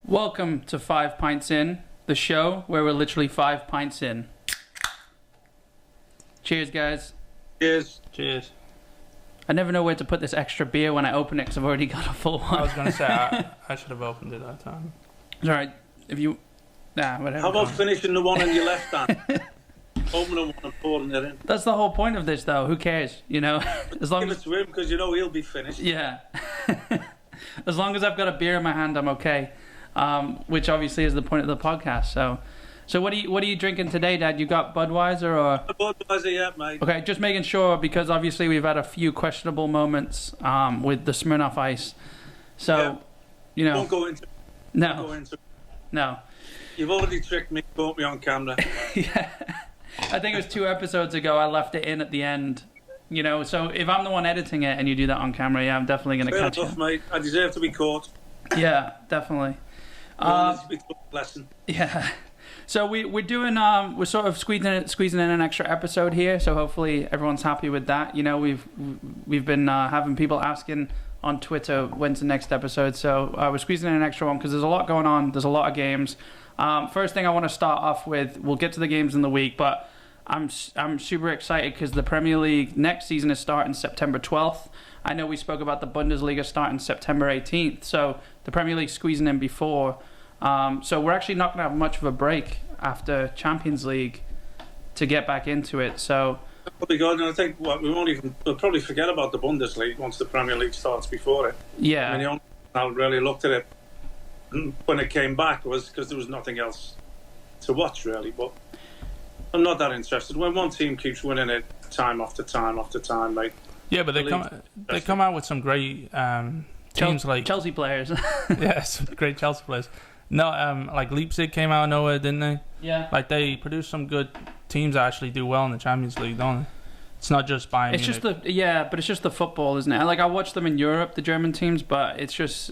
Welcome to 5 Pints In, the show where we're literally 5 pints in. Cheers, guys. Cheers. Cheers. I never know where to put this extra beer when I open it because I've already got a full one. I was going to say, I should have opened it that time. It's alright. If you... Nah, whatever. How about finishing the one in your left hand? Opening one and pouring it in. That's the whole point of this, though. Who cares? You know? As long Give as... it to him because you know he'll be finished. Yeah. As long as I've got a beer in my hand, I'm okay. Which obviously is the point of the podcast. So what are you drinking today, Dad? You got Budweiser or? Budweiser, yeah, mate. Okay, just making sure because obviously we've had a few questionable moments with the Smirnoff Ice. So, Yeah. you know, Don't go into. no, Don't go into. no. You've already tricked me. Caught me on camera. Yeah, I think it was 2 episodes ago. I left it in at the end. You know, so if I'm the one editing it and you do that on camera, yeah, I'm definitely gonna Fair catch enough, you. mate. I deserve to be caught. Yeah, definitely. This will be a lesson. Yeah. So we're doing we're sort of squeezing in an extra episode here. So hopefully everyone's happy with that. You know, we've been having people asking on Twitter when's the next episode. So we're squeezing in an extra one because there's a lot going on. There's a lot of games. First thing I want to start off with, we'll get to the games in the week, but I'm super excited because the Premier League next season is starting September 12th. I know we spoke about the Bundesliga starting September 18th, so the Premier League squeezing in before. So we're actually not going to have much of a break after Champions League to get back into it. So That'll be good. And I think we'll probably forget about the Bundesliga once the Premier League starts before it. yeah, I mean, the only time I really looked at it when it came back was because there was nothing else to watch, really. But I'm not that interested. When one team keeps winning it time after time after time, mate. Yeah, but they come out with some great teams like Chelsea players. yeah, some great Chelsea players. No, like Leipzig came out of nowhere, didn't they? Yeah. Like they produce some good teams that actually do well in the Champions League, don't they? It's not just Bayern It's Munich. just but it's just the football, isn't it? Like I watch them in Europe, the German teams, but it's just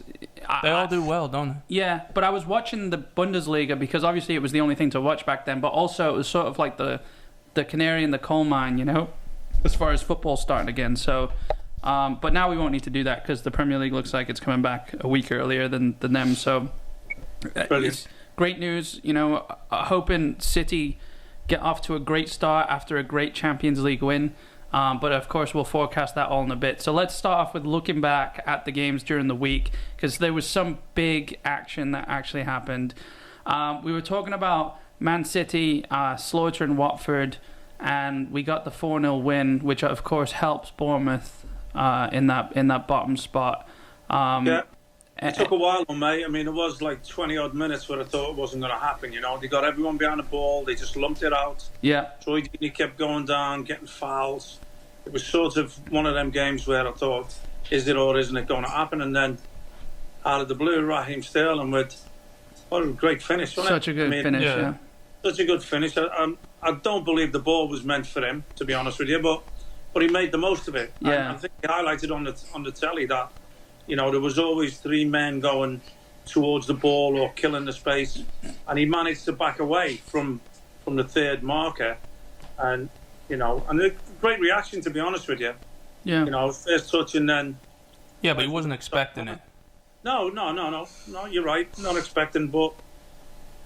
They all do well, don't they? Yeah, but I was watching the Bundesliga because obviously it was the only thing to watch back then, but also it was sort of like the canary in the coal mine, you know, as far as football starting again. So, but now we won't need to do that because the Premier League looks like it's coming back a week earlier than them. So, it's great news. You know, hoping City get off to a great start after a great Champions League win. But of course, we'll forecast that all in a bit. So let's start off with looking back at the games during the week because there was some big action that actually happened. We were talking about Man City slaughtering Watford, and we got the 4-0 win, which of course helps Bournemouth in that bottom spot. Yeah. It took a while on mate. I mean, it was like 20 odd minutes where I thought it wasn't going to happen. You know, they got everyone behind the ball. They just lumped it out. Yeah. Troy Deeney kept going down, getting fouls. It was sort of one of them games where I thought, is it or isn't it going to happen? And then out of the blue, Raheem Sterling with what a great finish. Wasn't Such it? a good finish. Yeah. Such a good finish. I don't believe the ball was meant for him, to be honest with you, but he made the most of it. Yeah. I think he highlighted on the telly that, you know, there was always 3 men going towards the ball or killing the space, and he managed to back away from the third marker, and you know, and a great reaction, to be honest with you. Yeah. You know, first touch and then. Yeah, but he wasn't expecting it. No. You're right. Not expecting, but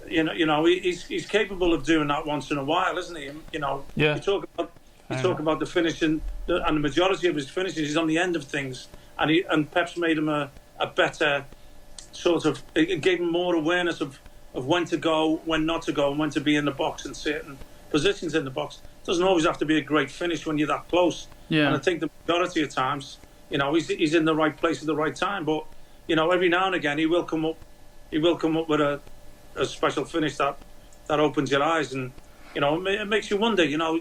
you know, he's capable of doing that once in a while, isn't he? You know, Yeah. You talk about the finishing, and the majority of his finishes, he's on the end of things. And Pep's made him a better sort of, it gave him more awareness of when to go, when not to go, and when to be in the box in certain positions in the box. It doesn't always have to be a great finish when you're that close. Yeah. And I think the majority of times, you know, he's in the right place at the right time. But you know, every now and again, he will come up with a special finish that opens your eyes, and you know, it makes you wonder. You know,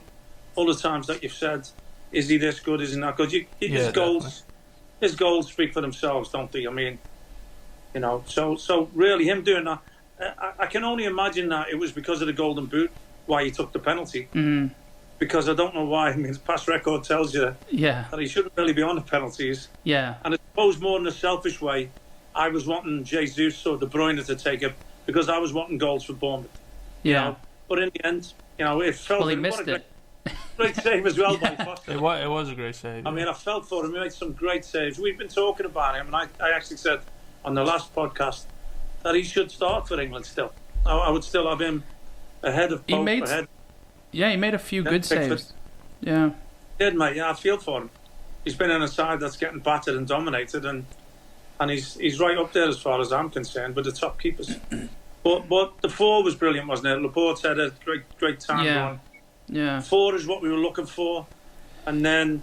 all the times that you've said, is he this good? Is he not good? His goals. His goals speak for themselves, don't they? I mean, you know, so really him doing that, I can only imagine that it was because of the golden boot why he took the penalty. Mm-hmm. Because I don't know why. I mean, his past record tells you that he shouldn't really be on the penalties. Yeah. And I suppose more in a selfish way, I was wanting Jesus or De Bruyne to take it because I was wanting goals for Bournemouth. Yeah. You know? But in the end, you know, it felt... Well, he missed it. Great save as well by Foster. It was a great save. I mean, I felt for him. He made some great saves. We've been talking about him, and I actually said on the last podcast that he should start for England still. I would still have him ahead of Pope. He made a few good Pickford. saves. Yeah. He did, mate. Yeah, I feel for him. He's been in a side that's getting battered and dominated, and he's right up there as far as I'm concerned with the top keepers. But the 4 was brilliant, wasn't it? Laporte had a great time going. Yeah. 4 is what we were looking for, and then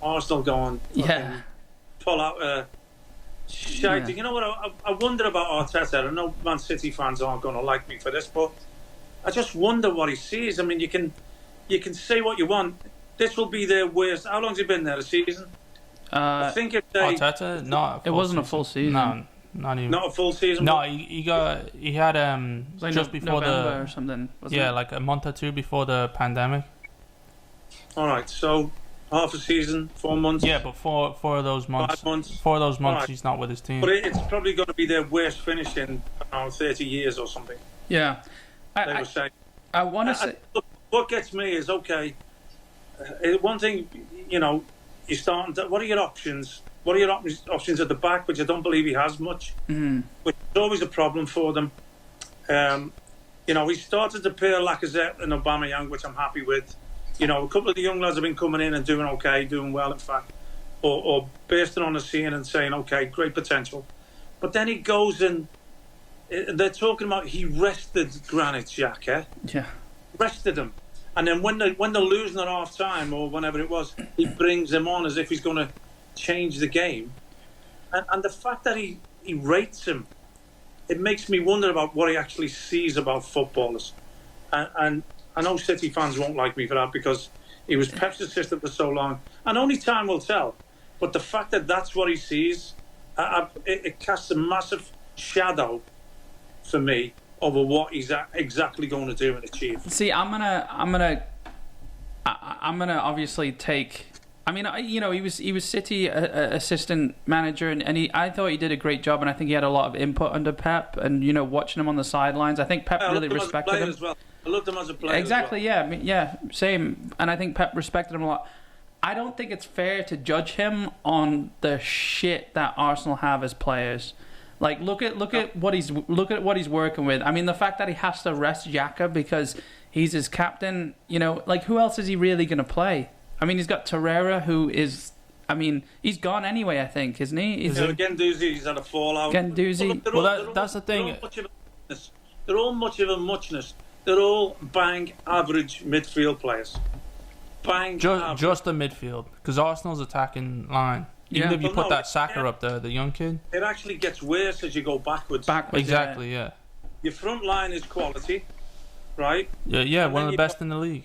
Arsenal going. Yeah. Pull out a shite. Yeah. You know what? I wonder about Arteta. I know Man City fans aren't going to like me for this, but I just wonder what he sees. I mean, you can say what you want. This will be their worst. How long's he been there? A season? I think if they Arteta, not. It wasn't a full season. No, not even. not a full season. No, he had Like just before November or something. Wasn't it? like a month or two before the pandemic. All right, so half a season, 4 months. Yeah, but four of those months, 5 months. 4 of those months, Right. he's not with his team. But it's probably going to be their worst finish in 30 years or something. Yeah. They were saying. I want to say. Look, what gets me is okay. One thing, you're starting to. What are your options? What are your options at the back? Which I don't believe he has much. Mm-hmm. Which is always a problem for them. He started to pair Lacazette and Aubameyang, which I'm happy with. A couple of the young lads have been coming in and doing okay, doing well, in fact, or bursting on the scene and saying, okay, great potential. But then he goes and they're talking about he rested Granit Xhaka. Yeah. Rested him. And then when they're losing at half time or whenever it was, he brings him on as if he's going to change the game. And the fact that he rates him, it makes me wonder about what he actually sees about footballers. And I know City fans won't like me for that because he was Pep's assistant for so long. And only time will tell. But the fact that that's what he sees, it casts a massive shadow for me over what he's exactly going to do and achieve. See, I'm gonna obviously take. I mean, he was City assistant manager, and I thought he did a great job, and I think he had a lot of input under Pep, and watching him on the sidelines, I think Pep really respected him. As well. I loved him as a player. Exactly, as well. yeah, same, and I think Pep respected him a lot. I don't think it's fair to judge him on the shit that Arsenal have as players. Like, look at what he's working with. I mean, the fact that he has to rest Xhaka because he's his captain. Who else is he really going to play? I mean, he's got Torreira, who is. I mean, he's gone anyway. I think, isn't he? Guendouzi's had a fallout. Guendouzi. That's the thing. They're all much of a muchness. They're all bang average midfield players. Bang. Just the midfield, because Arsenal's attacking line. Even if you put that Saka up there, the young kid. It actually gets worse as you go backwards. Exactly, yeah. Your front line is quality, right? Yeah, one of the best in the league.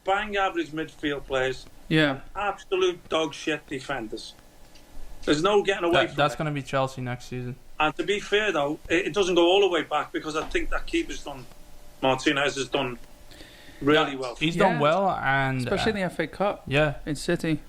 Bang average midfield players. Yeah. Absolute dog shit defenders. There's no getting away from that's it. going to be Chelsea next season. And to be fair, though, it doesn't go all the way back because I think that keeper's done. Martinez has done really well. He's done well, and especially in the FA Cup. Yeah, in City.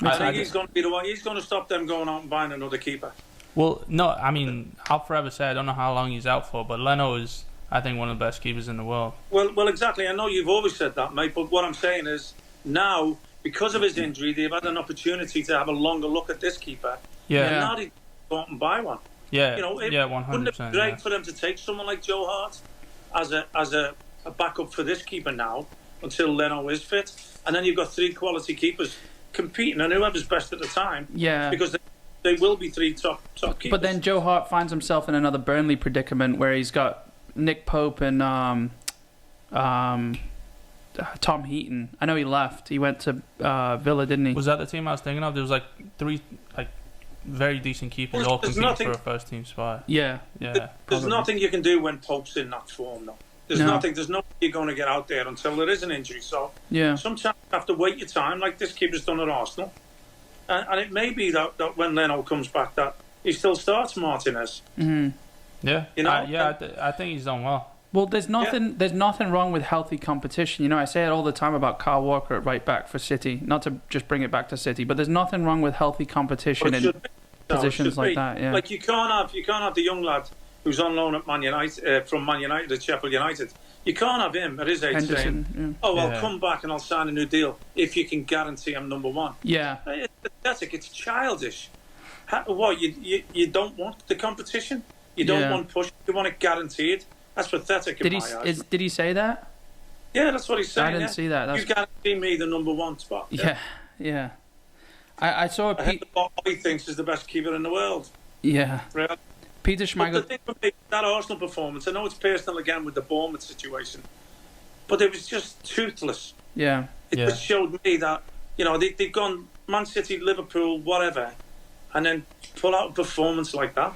I think he's going to be the one. He's going to stop them going out and buying another keeper. Well, no, I mean, I'll forever say I don't know how long he's out for, but Leno is, I think, one of the best keepers in the world. Well, exactly. I know you've always said that, mate. But what I'm saying is now, because of his injury, they've had an opportunity to have a longer look at this keeper. Yeah. And now they go out and buy one. Yeah. 100%. Wouldn't it be great for them to take someone like Joe Hart as a backup for this keeper now until Leno is fit, and then you've got 3 quality keepers competing, and whoever's best at the time. Yeah. Because they will be 3 top keepers. But then Joe Hart finds himself in another Burnley predicament where he's got Nick Pope and Tom Heaton. I know he left. He went to Villa, didn't he? Was that the team I was thinking of? There was 3 very decent keepers all competing for a first team spot. Yeah. There's nothing you can do when Pope's in that form, though. There's nothing you're going to get out there until there is an injury. So sometimes you have to wait your time, like this keeper's done at Arsenal. And it may be that when Leno comes back that he still starts Martinez. Mm-hmm. Yeah. I think he's done well. Well, there's nothing wrong with healthy competition. I say it all the time about Kyle Walker at right back for City. Not to just bring it back to City, but there's nothing wrong with healthy competition in positions like that. Yeah. Like you can't have the young lad who's on loan at Man United from Man United at Sheffield United. You can't have him at his age saying, I'll come back and I'll sign a new deal if you can guarantee I'm number one. Yeah. It's pathetic. It's childish. What you don't want the competition? You don't want push. You want it guaranteed. That's pathetic in my eyes. Did he say that? Yeah, that's what he's saying. I didn't see that. You guarantee me the number one spot. Yeah. I saw what he thinks is the best keeper in the world. Yeah. Right? Peter But Schmeichel. the thing with me, that Arsenal performance, I know it's personal again with the Bournemouth situation, but it was just toothless. Yeah. It just showed me that, they've gone Man City, Liverpool, whatever, and then pull out a performance like that.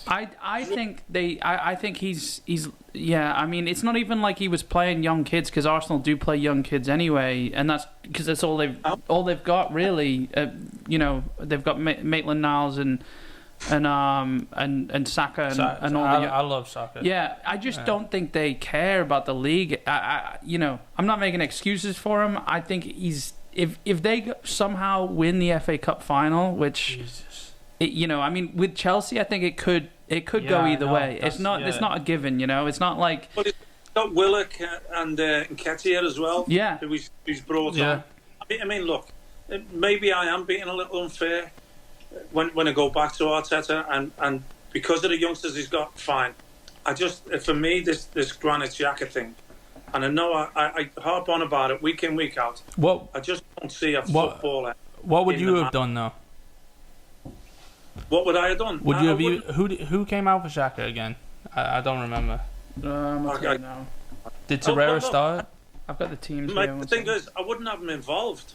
I think he's I mean, it's not even like he was playing young kids, because Arsenal do play young kids anyway, and that's because that's all they've got really. They've got Maitland-Niles and Saka and all the. I love Saka. Yeah, I just don't think they care about the league. I'm not making excuses for him. I think if they somehow win the FA Cup final, which. Jesus. I mean, with Chelsea, I think it could go either way. It's not a given, It's not like. But it's got Willock and Nketiah as well. Yeah, who's brought on. I mean, look, maybe I am being a little unfair when I go back to Arteta, and because of the youngsters he's got, fine. For me, this Granit Xhaka thing, and I know I harp on about it week in, week out. I just don't see a footballer. What would you have done though? What would I have done? Would you have who came out for Xhaka again? I don't remember. I'll tell you now. Did Torreira start? I've got the teams here. The thing is, I wouldn't have him involved.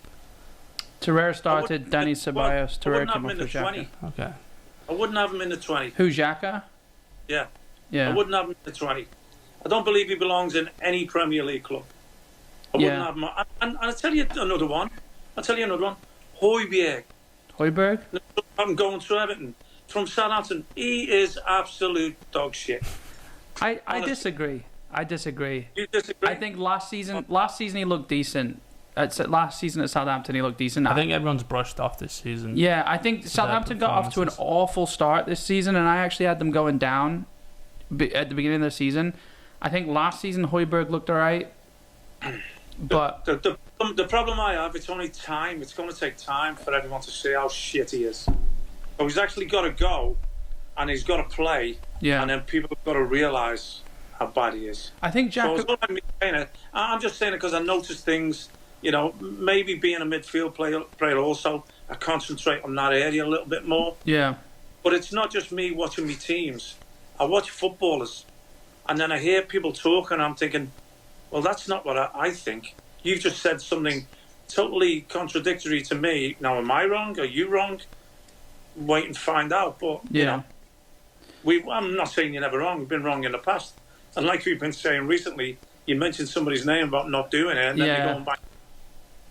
Torreira started. Danny Ceballos. Torreira came off for Xhaka. Okay. I wouldn't have him in the 20. Who, Xhaka? Yeah. Yeah. I wouldn't have him in the 20. I don't believe he belongs in any Premier League club. I wouldn't have him. And I'll tell you another one. Højbjerg. I'm going to Everton. From Southampton, he is absolute dog shit. I disagree. You disagree? I think last season he looked decent. Last season at Southampton he looked decent. I think everyone's brushed off this season. Yeah, I think Southampton got off to an awful start this season, and I actually had them going down at the beginning of the season. I think last season Højbjerg looked alright, but the problem I have, it's only time. It's going to take time for everyone to see how shit he is. So he's actually got to go, and he's got to play, and then people have got to realise how bad he is. I think Jack. So it's not like me saying it. I'm just saying it because I noticed things. Maybe being a midfield player also, I concentrate on that area a little bit more. Yeah. But it's not just me watching my teams. I watch footballers, and then I hear people talk, and I'm thinking, well, that's not what I think. You've just said something totally contradictory to me. Now, am I wrong? Are you wrong? Wait and find out. But, I'm not saying you're never wrong. We've been wrong in the past. And like we've been saying recently, you mentioned somebody's name about not doing it, and then they're going back.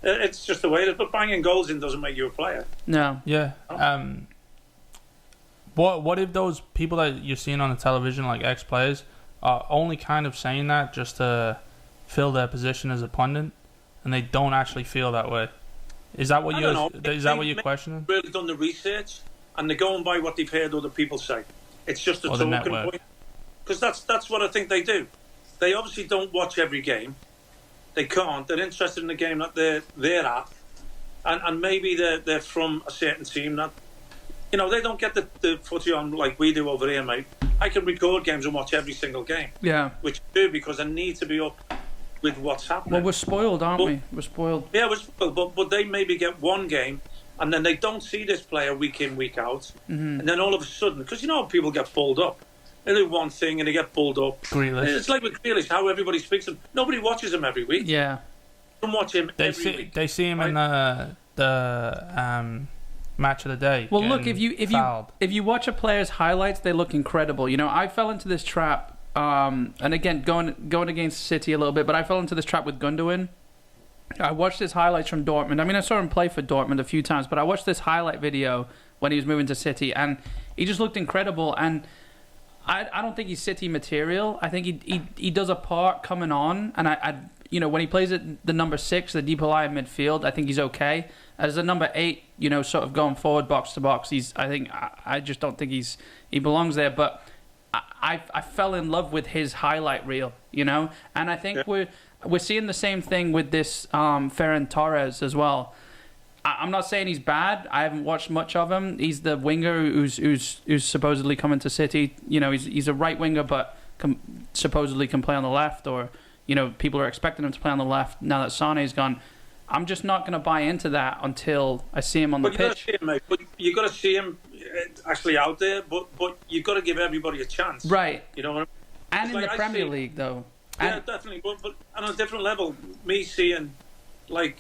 It's just the way it is. But banging goals in doesn't make you a player. No. Yeah. What if those people that you're seeing on the television, like ex-players, are only kind of saying that just to fill their position as a pundit, and they don't actually feel that way? Is that what you're questioning? Really done the research, and they're going by what they've heard other people say. It's just a talking point. Because that's what I think they do. They obviously don't watch every game. They can't. They're interested in the game that they're at, and maybe they're from a certain team that, they don't get the footy on like we do over here, mate. I can record games and watch every single game. Yeah. Which I do because I need to be up with what's happening. Well, we're spoiled, aren't we? We're spoiled. Yeah, we're spoiled. But they maybe get one game, and then they don't see this player week in, week out, and then all of a sudden, because people get pulled up. They do one thing and they get pulled up. Grealish. It's like with Grealish, how everybody speaks to him. Nobody watches him every week. Yeah. They don't watch him every week. They see him in the match of the day. Well, look, if you watch a player's highlights, they look incredible. I fell into this trap, and again going against City a little bit, but I fell into this trap with Gundogan. I watched his highlights from Dortmund. I mean, I saw him play for Dortmund a few times, but I watched this highlight video when he was moving to City, and he just looked incredible. And I don't think he's City material. I think he does a part coming on, and I when he plays at the number 6, the deeper line midfield, I think he's okay. As a number 8, sort of going forward box to box, I just don't think he belongs there. But I fell in love with his highlight reel, and I think we're seeing the same thing with this Ferran Torres as well. I'm not saying he's bad. I haven't watched much of him. He's the winger who's supposedly coming to City. You know, he's a right winger, but supposedly can play on the left, or you know, people are expecting him to play on the left now that Sané's gone. I'm just not going to buy into that until I see him on the pitch. But you got to see him actually out there. But you've got to give everybody a chance, right? You know what I mean? And in the Premier League, though. Yeah, definitely. But on a different level, me seeing like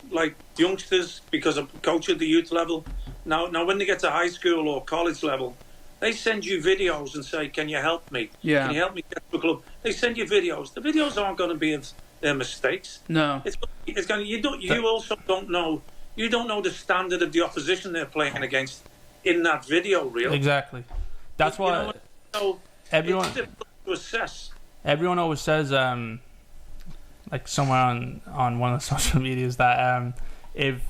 youngsters, because I'm coach at the youth level. Now when they get to high school or college level, they send you videos and say, "Can you help me? Yeah. Can you help me get to a club?" They send you videos. The videos aren't going to be their mistakes. No. It's going. You also don't know. You don't know the standard of the opposition they're playing against in that video reel. Exactly. That's why everyone it's difficult to assess. Everyone always says, like somewhere on one of the social medias, that if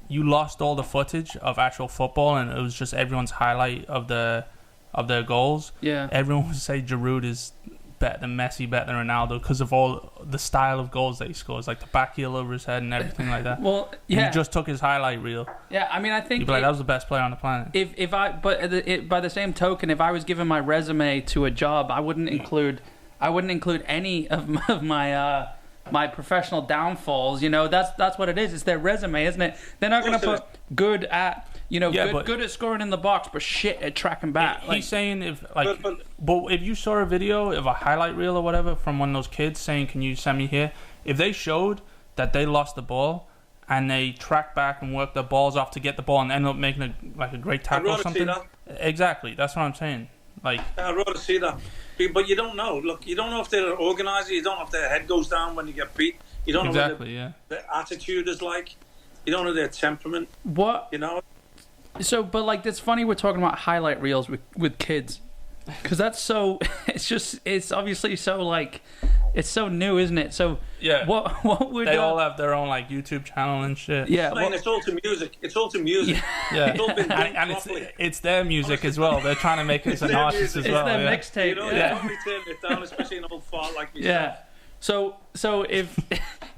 you lost all the footage of actual football and it was just everyone's highlight of their goals, everyone would say Giroud is better than Messi, better than Ronaldo, because of all the style of goals that he scores, like the back heel over his head and everything like that. Well, yeah. And he just took his highlight reel. Yeah, I mean, I think you'd be like, that was the best player on the planet. By the same token, if I was giving my resume to a job, I wouldn't include any of my professional downfalls. You know, that's what it is. It's their resume, isn't it? They're not going to put good at, you know, good at scoring in the box, but shit at tracking back. He's saying but if you saw a video of a highlight reel or whatever from one of those kids saying, "Can you send me here?" If they showed that they lost the ball and they track back and work their balls off to get the ball and end up making a great tackle or something. Exactly, that's what I'm saying. Like, I'd rather see that. But you don't know. Look, you don't know if they're an organizer. You don't know if their head goes down when you get beat. You don't know what their attitude is like. You don't know their temperament. What? You know? So, but like, it's funny we're talking about highlight reels with kids. Because that's so... It's obviously so, like... It's so new, isn't it? So, what would... They all have their own, like, YouTube channel and shit. Yeah. I mean, it's all to music. It's all to music. Yeah. It's all been and it's their music as well. They're trying to make it an artist as well. It's their mixtape. You know, they only turn it down, especially an old fart like me. Yeah. So if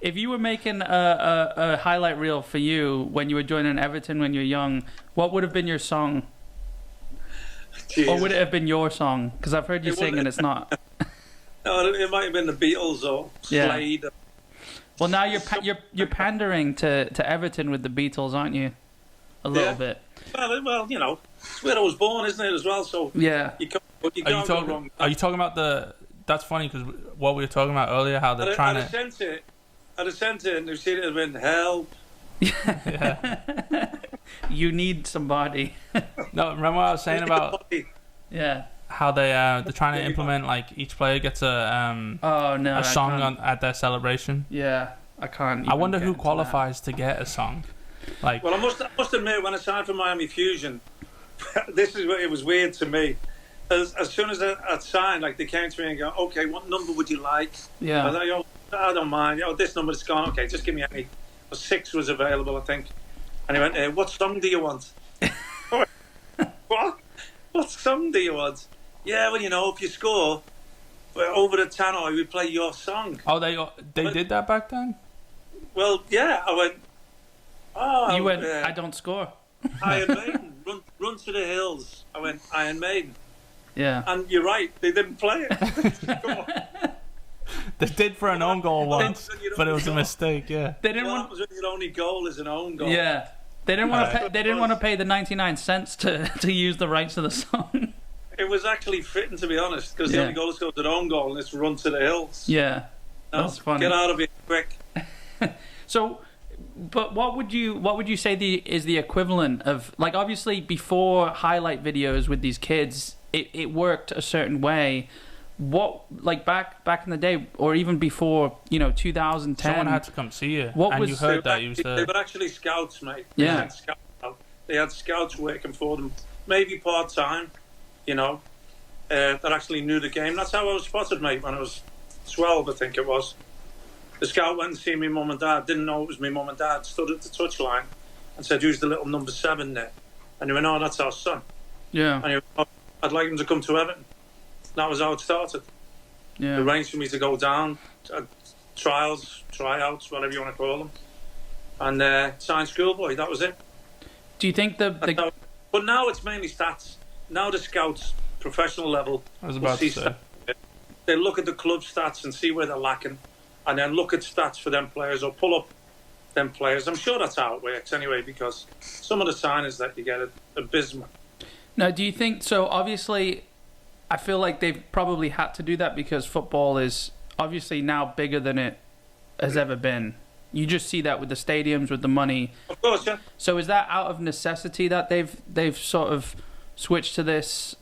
you were making a highlight reel for you when you were joining Everton when you were young, what would have been your song? Jesus. Or would it have been your song? Because I've heard you sing and it's not. No, it might have been the Beatles or Slade. Yeah. Well, now you're pandering to Everton with the Beatles, aren't you? A little bit. Well, you know, it's where I was born, isn't it, as well? So yeah. You can't go wrong. Are you talking about the... That's funny, because what we were talking about earlier, how they're trying to... I'd have sent it, and they've seen it have been help. Yeah. You need somebody. No, remember what I was saying about... Yeah. How they're trying to implement, like, each player gets a song at their celebration. Yeah, I can't. I wonder who qualifies to get a song. Like, well, I must admit, when I signed for Miami Fusion, it was weird to me. As soon as I'd signed, like, they came to me and go, "Okay, what number would you like?" Yeah. I thought, I don't mind. This number's gone. Okay, just give me any. 6 was available, I think. And he went, "What song do you want?" What? What song do you want? Yeah, well, you know, if you score over the tannoy, we play your song. Oh, they did that back then? Well, yeah. I went, you went, I don't score. Iron Maiden, run to the hills. I went, Iron Maiden. Yeah. And you're right, they didn't play it. They did for an own goal once, but it was a mistake, yeah. They didn't want your only goal is an own goal. Yeah. They didn't want to pay, they didn't want to pay the 99 cents to use the rights to the song. It was actually fitting, to be honest, because the only goal is scored an own goal and it's run to the hills. Yeah. That's funny. Get out of it quick. So, but what would you say is the equivalent of, like, obviously before highlight videos with these kids, it worked a certain way. What, like, back in the day, or even before, 2010, someone had to come see you. You heard that you They were actually scouts, mate. Yeah. They had scouts working for them, maybe part time. That actually knew the game. That's how I was spotted, mate, when I was 12, I think it was. The scout went and seen me mum and dad, didn't know it was me mum and dad, stood at the touchline and said, "Who's the little number 7 there?" And he went, "Oh, that's our son." Yeah. And he went, "Oh, I'd like him to come to Everton." That was how it started. Yeah. They arranged for me to go down, tryouts, whatever you want to call them, and sign schoolboy. That was it. Do you think But now it's mainly stats. Now the scouts, professional level, I was about to say. they look at the club stats and see where they're lacking, and then look at stats for them players or pull up them players. I'm sure that's how it works anyway, because some of the signings that you get are abysmal. Now, do you think so? Obviously, I feel like they've probably had to do that because football is obviously now bigger than it has ever been. You just see that with the stadiums, with the money. Of course, yeah. So is that out of necessity that they've sort of switched to this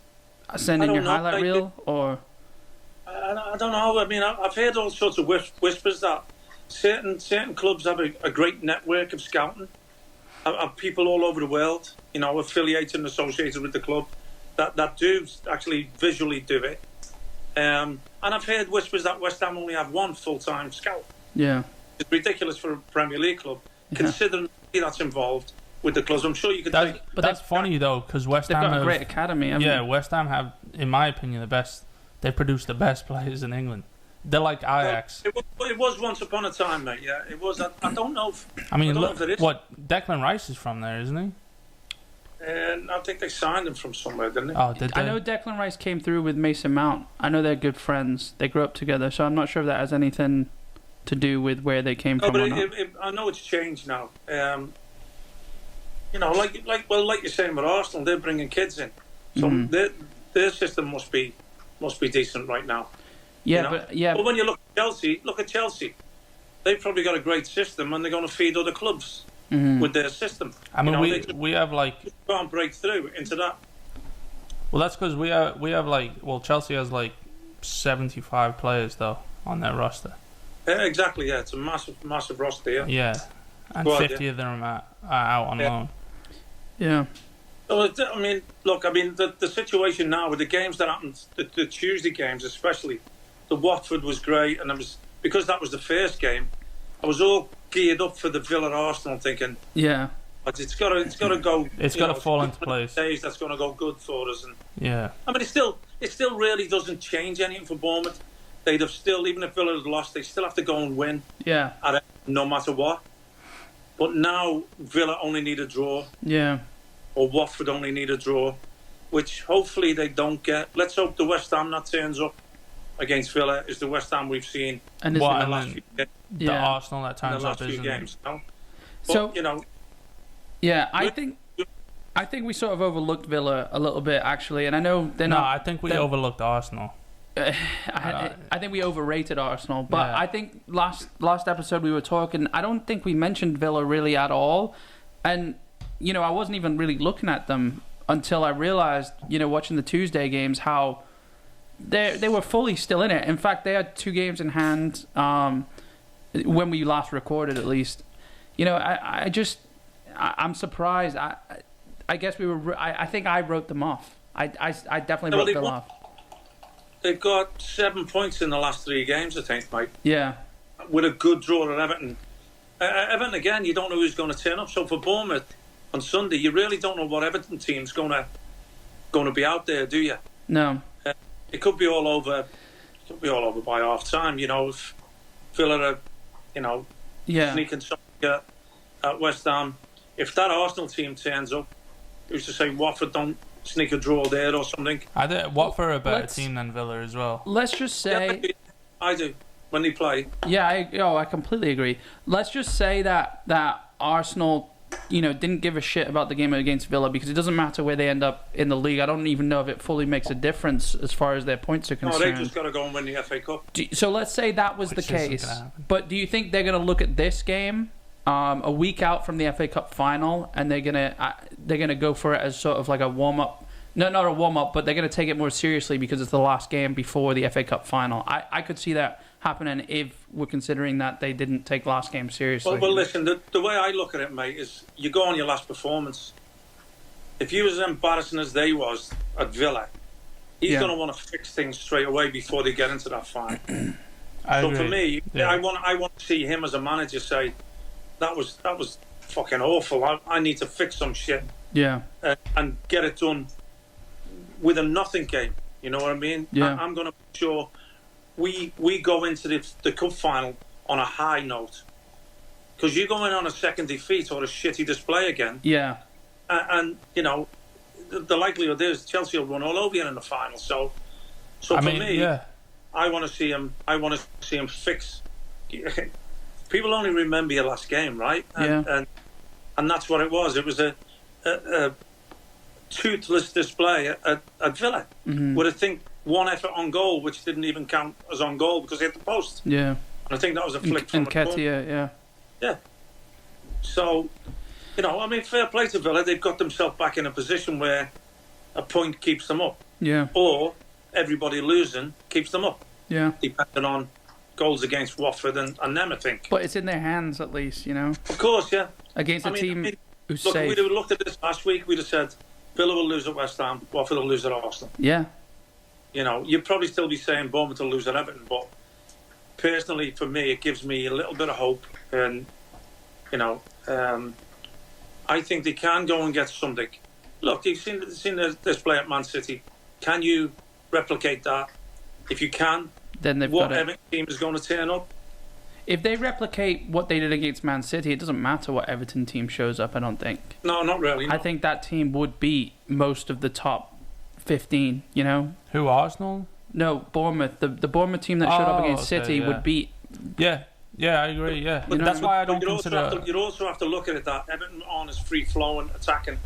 sending your highlight reel, or? I don't know. I mean, I've heard all sorts of whispers that certain clubs have a great network of scouting, have people all over the world, affiliated and associated with the club that do actually visually do it. And I've heard whispers that West Ham only have one full-time scout. Yeah. It's ridiculous for a Premier League club, considering that's involved with the clubs. I'm sure you could take... But that's funny, though, because West Ham they've got a great academy, haven't they? West Ham have, in my opinion, they produce the best players in England. They're like Ajax. It was once upon a time, mate, yeah. It was. I don't know if... look, Declan Rice is from there, isn't he? And I think they signed him from somewhere, didn't they? Oh, did they? I know Declan Rice came through with Mason Mount. I know they're good friends. They grew up together, so I'm not sure if that has anything to do with where they came from. But I know it's changed now. Like you're saying with Arsenal, they're bringing kids in, so their system must be decent right now. Yeah, But when you look at Chelsea. They've probably got a great system, and they're going to feed other clubs with their system. I mean, we have can't break through into that. Well, that's because we have Chelsea has 75 players though on their roster. Exactly, yeah. It's a massive roster, yeah. Yeah, and 50 of them are out on loan. Yeah. So, the situation now with the games that happened, the Tuesday games especially, the Watford was great, and because that was the first game, I was all geared up for the Villa Arsenal, thinking, yeah, it's got to go. It's got to fall into place. Days that's going to go good for us, and yeah. I mean, it still really doesn't change anything for Bournemouth. They'd have still, even if Villa had lost, they still have to go and win. Yeah. No matter what. But now Villa only need a draw. Yeah. Or Watford only need a draw, which hopefully they don't get. Let's hope the West Ham that turns up against Villa is the West Ham we've seen and in the last few games. The Arsenal that turns up in the last few games. No? But, so yeah, I think we sort of overlooked Villa a little bit actually, and I know they're not. No, I think we overlooked Arsenal. I think we overrated Arsenal, but I think last episode we were talking. I don't think we mentioned Villa really at all, and I wasn't even really looking at them until I realized, watching the Tuesday games, how they were fully still in it. In fact, they had 2 games in hand when we last recorded, at least. I'm surprised. I guess we were. I think I wrote them off. I definitely wrote them off. They've got 7 points in the last 3 games, I think, mate. Yeah. With a good draw at Everton. Everton, again, you don't know who's going to turn up. So for Bournemouth on Sunday, you really don't know what Everton team's going to be out there, do you? No. It could be all over. It could be all over by half time. If Villa are, sneaking something at West Ham. If that Arsenal team turns up, who's to say Watford don't sneak a draw there or something? I think Watford are a better team than Villa as well. Let's just say, I do when they play. Yeah, I completely agree. Let's just say that Arsenal, didn't give a shit about the game against Villa, because it doesn't matter where they end up in the league. I don't even know if it fully makes a difference as far as their points are concerned. No, they just got to go and win the FA Cup. So let's say that was the case. But do you think they're going to look at this game a week out from the FA Cup final, and they're gonna go for it as sort of like a warm up? No, not a warm up, but they're gonna take it more seriously because it's the last game before the FA Cup final. I could see that happening if we're considering that they didn't take last game seriously. Well, listen, the way I look at it, mate, is you go on your last performance. If you was as embarrassing as they was at Villa, he's going to want to fix things straight away before they get into that final. So for me, I want to see him as a manager say, that was fucking awful. I need to fix some shit. Yeah. And get it done with a nothing game. You know what I mean? Yeah. I'm going to make sure we go into the cup final on a high note. Because you go in on a second defeat or a shitty display again. Yeah. and you know, the likelihood is Chelsea will run all over you in the final. So for me, I want to see him. I want to see him fix. People only remember your last game, right? And that's what it was. It was a toothless display at Villa. With I think one effort on goal, which didn't even count as on goal because he hit the post. Yeah. And I think that was a flick from Nketiah, yeah. So, you know, I mean, fair play to Villa. They've got themselves back in a position where a point keeps them up. Yeah. Or everybody losing keeps them up. Yeah. Depending on goals against Watford and them, I think. But it's in their hands, at least, you know. Of course, yeah. Against a team who's safe. Look, we'd have looked at this last week. We'd have said Villa will lose at West Ham, Watford will lose at Arsenal. Yeah. You know, you'd probably still be saying Bournemouth will lose at Everton, but personally, for me, it gives me a little bit of hope. And, you know, I think they can go and get something. Look, you've seen the display at Man City. Can you replicate that? If you can, then they've what got Everton team is going to turn up? If they replicate what they did against Man City, it doesn't matter what Everton team shows up, I don't think. No, not really. No. I think that team would beat most of the top 15, you know? Who, Arsenal? No, Bournemouth. The Bournemouth team that showed up against City would beat... Yeah, I agree, yeah. But that's why I don't consider... You'd also have to look at it that Everton aren't as free-flowing, attacking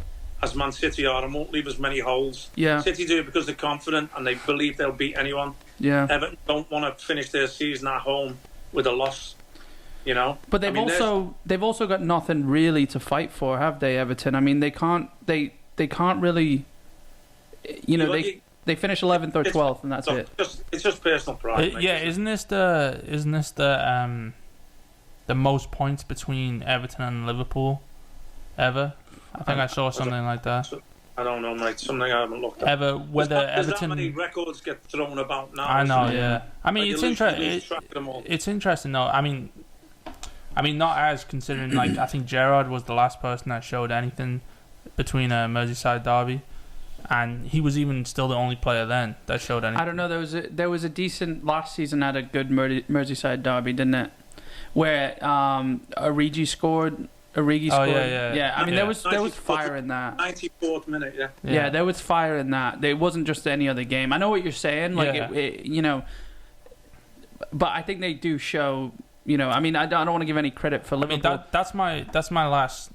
as Man City are and won't leave as many holes. Yeah. City do it because they're confident and they believe they'll beat anyone. Yeah. Everton don't want to finish their season at home with a loss, you know. But they've also got nothing really to fight for, have they, Everton? I mean, they can't really, you know, they finish 11th or 12th and that's it. It's just personal pride. Isn't this the most points between Everton and Liverpool ever? I think I saw something like that. I don't know, mate. Something I haven't looked at. Ever whether There's Everton. that many records get thrown about now. I know, yeah. I mean, it's interesting. It's interesting though. I mean, not as considering like I think Gerrard was the last person that showed anything between a Merseyside derby, and he was even still the only player then that showed anything. I don't know. There was a decent last season had a good Merseyside derby, didn't it? Where Origi scored. Yeah. I mean, there was fire in that. 94th minute, yeah. Yeah, there was fire in that. It wasn't just any other game. I know what you're saying, like it, you know. But I think they do show, you know. I mean, I don't want to give any credit for Liverpool. I mean, that's my last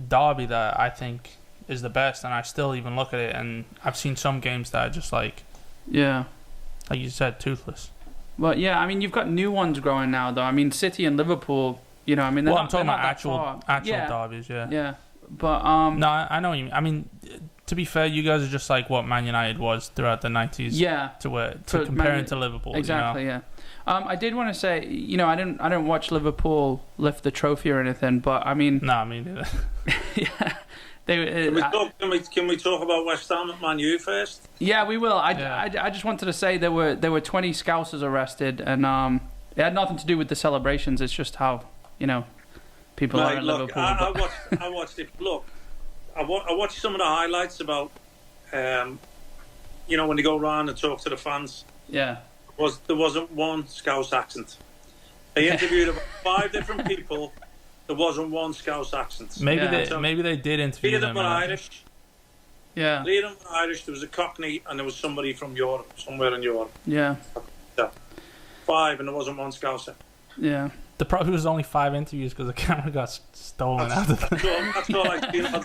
derby that I think is the best, and I still even look at it, and I've seen some games that are just like you said, toothless. Well, yeah. I mean, you've got new ones growing now, though. I mean, City and Liverpool. You know, I mean, I'm talking about actual derbies, yeah. Yeah, but no, I know what you mean. I mean, to be fair, you guys are just like what Man United was throughout the 90s. Yeah. To compare it to Liverpool. Exactly. You know? Yeah. I did want to say, you know, I didn't watch Liverpool lift the trophy or anything, but I mean. No, me neither. Yeah. Can we talk about West Ham at Man U first? Yeah, we will. I just wanted to say there were 20 Scousers arrested, and it had nothing to do with the celebrations. It's just how. You know, people are in Liverpool. I watched it. Look, I watched some of the highlights about, you know, when they go around and talk to the fans. Yeah. There wasn't one Scouse accent. They interviewed about 5 different people. There wasn't one Scouse accent. Maybe they did interview them. Were Irish. Yeah. Lead them were Irish. There was a Cockney and there was somebody from Europe, somewhere in Europe. Yeah. 5 and there wasn't one Scouser. Yeah. There probably was only 5 interviews because the camera got stolen out of them. That's all I feel.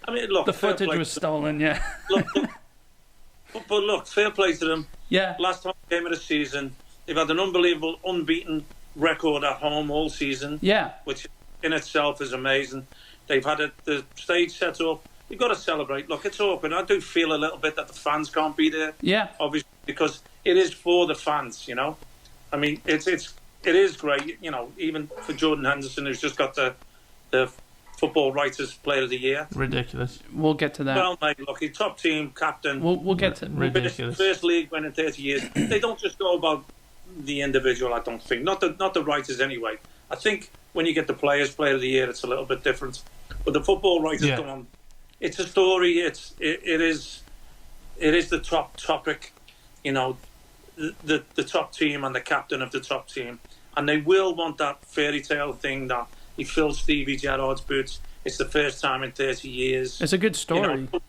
I mean, look, the footage was stolen. Yeah. But look, fair play to them. Yeah. Last time game of the season, they've had an unbelievable, unbeaten record at home all season. Yeah. Which in itself is amazing. They've had the stage set up. You've got to celebrate. Look, it's open. I do feel a little bit that the fans can't be there. Yeah. Obviously, because it is for the fans. You know, I mean, it is great, you know, even for Jordan Henderson, who's just got the Football Writers Player of the Year. Ridiculous. We'll get to that. Well, mate, look, he's top team, captain. We'll get to ridiculous. First league win in 30 years. They don't just go about the individual, I don't think. Not the writers anyway. I think when you get the Player of the Year, it's a little bit different. But the Football Writers go on. It's a story. It is the top topic, you know, the top team and the captain of the top team. And they will want that fairy tale thing that he fills Stevie Gerrard's boots. It's the first time in 30 years. It's a good story. You know,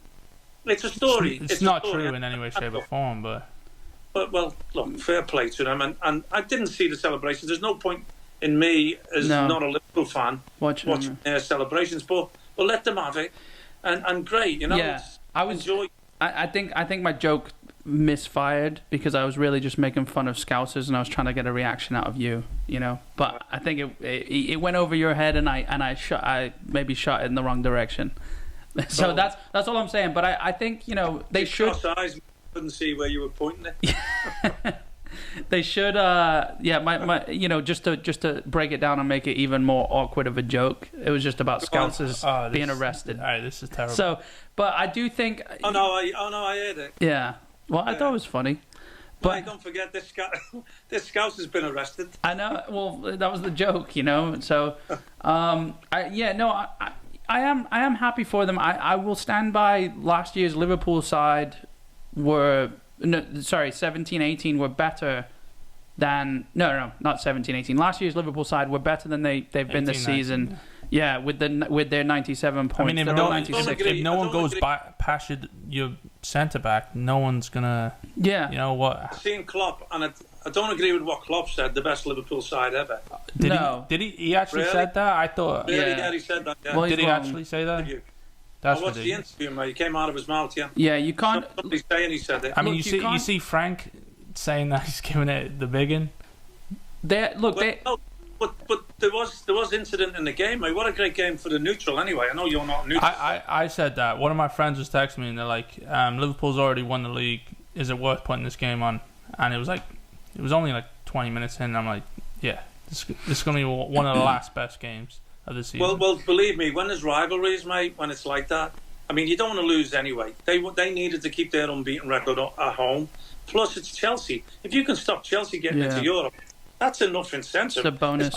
it's a story. It's not true in any way, shape, or form, but well, look, fair play to them, and I didn't see the celebrations. There's no point in me as not a Liverpool fan watching their celebrations, but let them have it, and great, you know. Yeah, enjoy. I think my joke misfired because I was really just making fun of Scousers and I was trying to get a reaction out of you, you know. But I think it went over your head and I maybe shot it in the wrong direction. So that's all I'm saying. But I think, you know, they should. Eyes couldn't see where you were pointing it. They should. My you know, just to break it down and make it even more awkward of a joke. It was just about Scousers being arrested. All right, this is terrible. So, but I do think. Oh no, I heard it. Yeah. Well, I thought it was funny. But don't forget this Scouse has been arrested. I know. Well, that was the joke, you know. So, I am happy for them. I will stand by last year's Liverpool side 17-18 were better than not 17-18. Last year's Liverpool side were better than they've been this season. 19. Yeah, with their 97 points. I mean, if no one goes past your centre back, no one's gonna. Yeah. You know what? I've seen Klopp, and I don't agree with what Klopp said. The best Liverpool side ever. Did he? He actually said that? I thought. Yeah, he said that. Yeah. Well, did he actually say that? I watched the interview, mate. It came out of his mouth. Yeah. Yeah, you can't. Somebody's saying he said it. I mean, you see Frank saying that he's giving it the big one. But there was incident in the game, mate. What a great game for the neutral, anyway. I know you're not neutral. I said that. One of my friends was texting me, and they're like, "Liverpool's already won the league. Is it worth putting this game on?" And it was only like 20 minutes in. And I'm like, "Yeah, this is gonna be one of the last best games of the season." Well, believe me, when there's rivalries, mate, when it's like that, I mean, you don't want to lose anyway. They needed to keep their unbeaten record at home. Plus, it's Chelsea. If you can stop Chelsea getting into Europe, that's enough incentive. It's a bonus. It's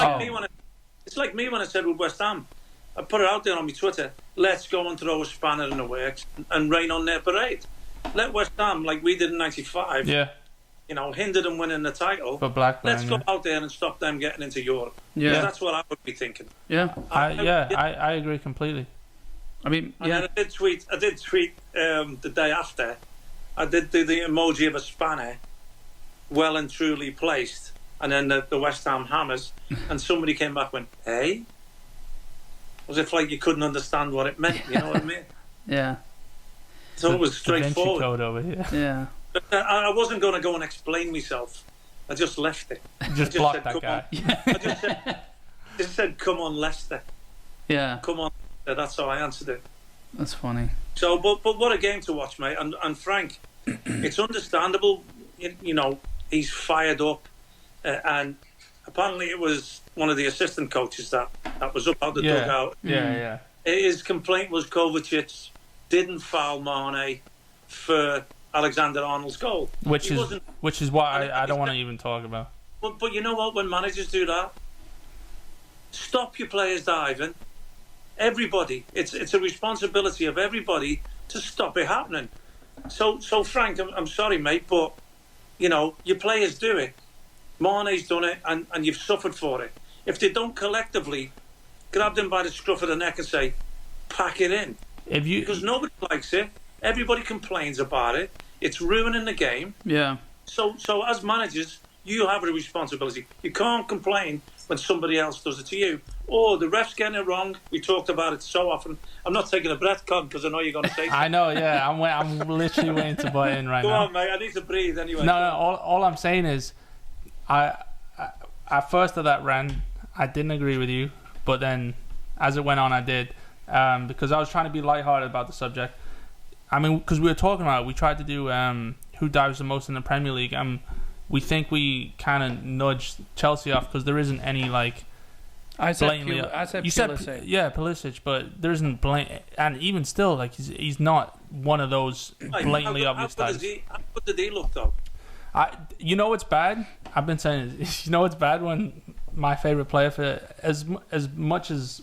like me when I said with West Ham, I put it out there on my Twitter, let's go and throw a spanner in the works and rain on their parade. Let West Ham, like we did in '95, you know, hinder them winning the title. For Blackburn, let's go out there and stop them getting into Europe. Yeah, that's what I would be thinking. Yeah, I agree completely. I mean, and then I did tweet the day after. I did do the emoji of a spanner, well and truly placed, and then the West Ham hammers, and somebody came back and went, "Hey," as if like you couldn't understand what it meant. You know what I mean? Yeah. So it was straightforward. Da Vinci Code over here. Yeah. But I wasn't going to go and explain myself. I just left it. Just blocked that guy. I just said, "Come on, Leicester." Yeah. Come on. That's how I answered it. That's funny. So, but what a game to watch, mate. And Frank, it's understandable. You know, he's fired up, and apparently it was one of the assistant coaches that was up out the dugout. Yeah. His complaint was Kovacic didn't foul Mane for Alexander-Arnold's goal, which is why I don't want to even talk about. But you know what? When managers do that, stop your players diving. Everybody, it's a responsibility of everybody to stop it happening. So Frank, I'm sorry, mate, but you know your players do it. Mane's done it, and you've suffered for it. If they don't collectively grab them by the scruff of the neck and say, "Pack it in," because nobody likes it, everybody complains about it. It's ruining the game. Yeah. So as managers, you have a responsibility. You can't complain when somebody else does it to you. Oh, the ref's getting it wrong. We talked about it so often. I'm not taking a breath, Con, because I know you're going to say something. I know, yeah. I'm literally waiting to butt in right now. Go on, mate. I need to breathe anyway. No. All I'm saying is, I at first of that rant, I didn't agree with you, but then as it went on, I did, because I was trying to be lighthearted about the subject. I mean, because we were talking about it, we tried to do who dives the most in the Premier League. We think we kind of nudged Chelsea off because there isn't any like. I said Pulisic. Pulisic, but there isn't blatant, and even still, like he's not one of those blatantly obvious types. How good did he look though? You know what's bad? I've been saying, you know what's bad when my favorite player for as much as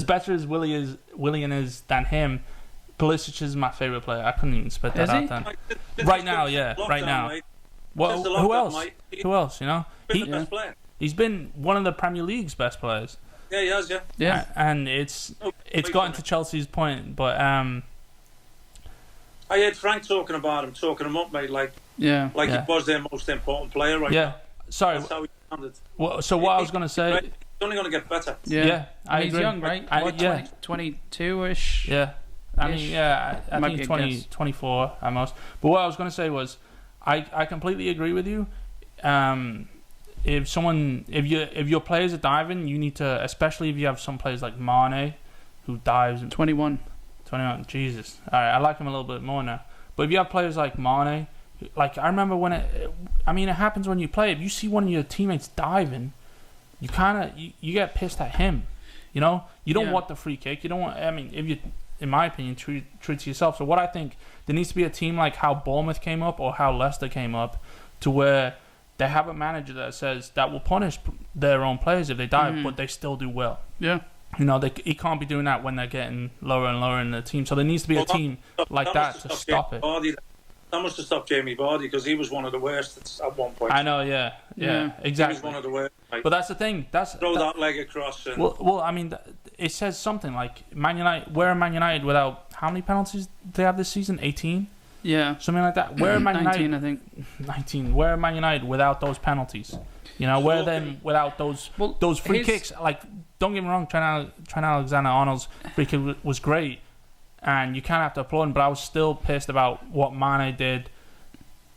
better as Willian is than him, Pulisic is my favorite player. I couldn't even spit that out then. Right now, yeah, right now. Well, who else? Who else? You know, Best player. He's been one of the Premier League's best players. Yeah, he has. Yeah. Yeah. And it's gotten to Chelsea's point, but I heard Frank talking about him, talking him up, mate, like he was their most important player right now. Sorry. That's how he sounded. Well, so what I was going to say... He's only going to get better. Yeah, I he's agree. young, right? What, 22-ish? Yeah. I mean, I think 24 at most. But what I was going to say was, I completely agree with you. If your players are diving, you need to, especially if you have some players like Mane, who dives. 21. Jesus. All right, I like him a little bit more now. But if you have players like Mane, like I remember when it happens when you play. If you see one of your teammates diving, you kind of you get pissed at him. You know, you don't want the free kick. You don't want. I mean, if you, in my opinion, treat to yourself. So what I think, there needs to be a team like how Bournemouth came up or how Leicester came up, to where they have a manager that says that will punish their own players if they dive, but they still do well. Yeah. You know, he can't be doing that when they're getting lower and lower in the team. So there needs to be a team like that to stop it. That must have stopped Jamie Vardy, because he was one of the worst at one point. I know, yeah, exactly. He was one of the worst. Like, but that's the thing. Throw that leg across. And well, I mean, it says something like Man United. Where are Man United without, how many penalties do they have this season? 18. Yeah, something like that. Where are Man United? 19, I think. 19. Where are Man United without those penalties? You know, where then without those free kicks? Like, don't get me wrong, Trent Alexander-Arnold's free kick was great, and you kind of have to applaud him. But I was still pissed about what Mane did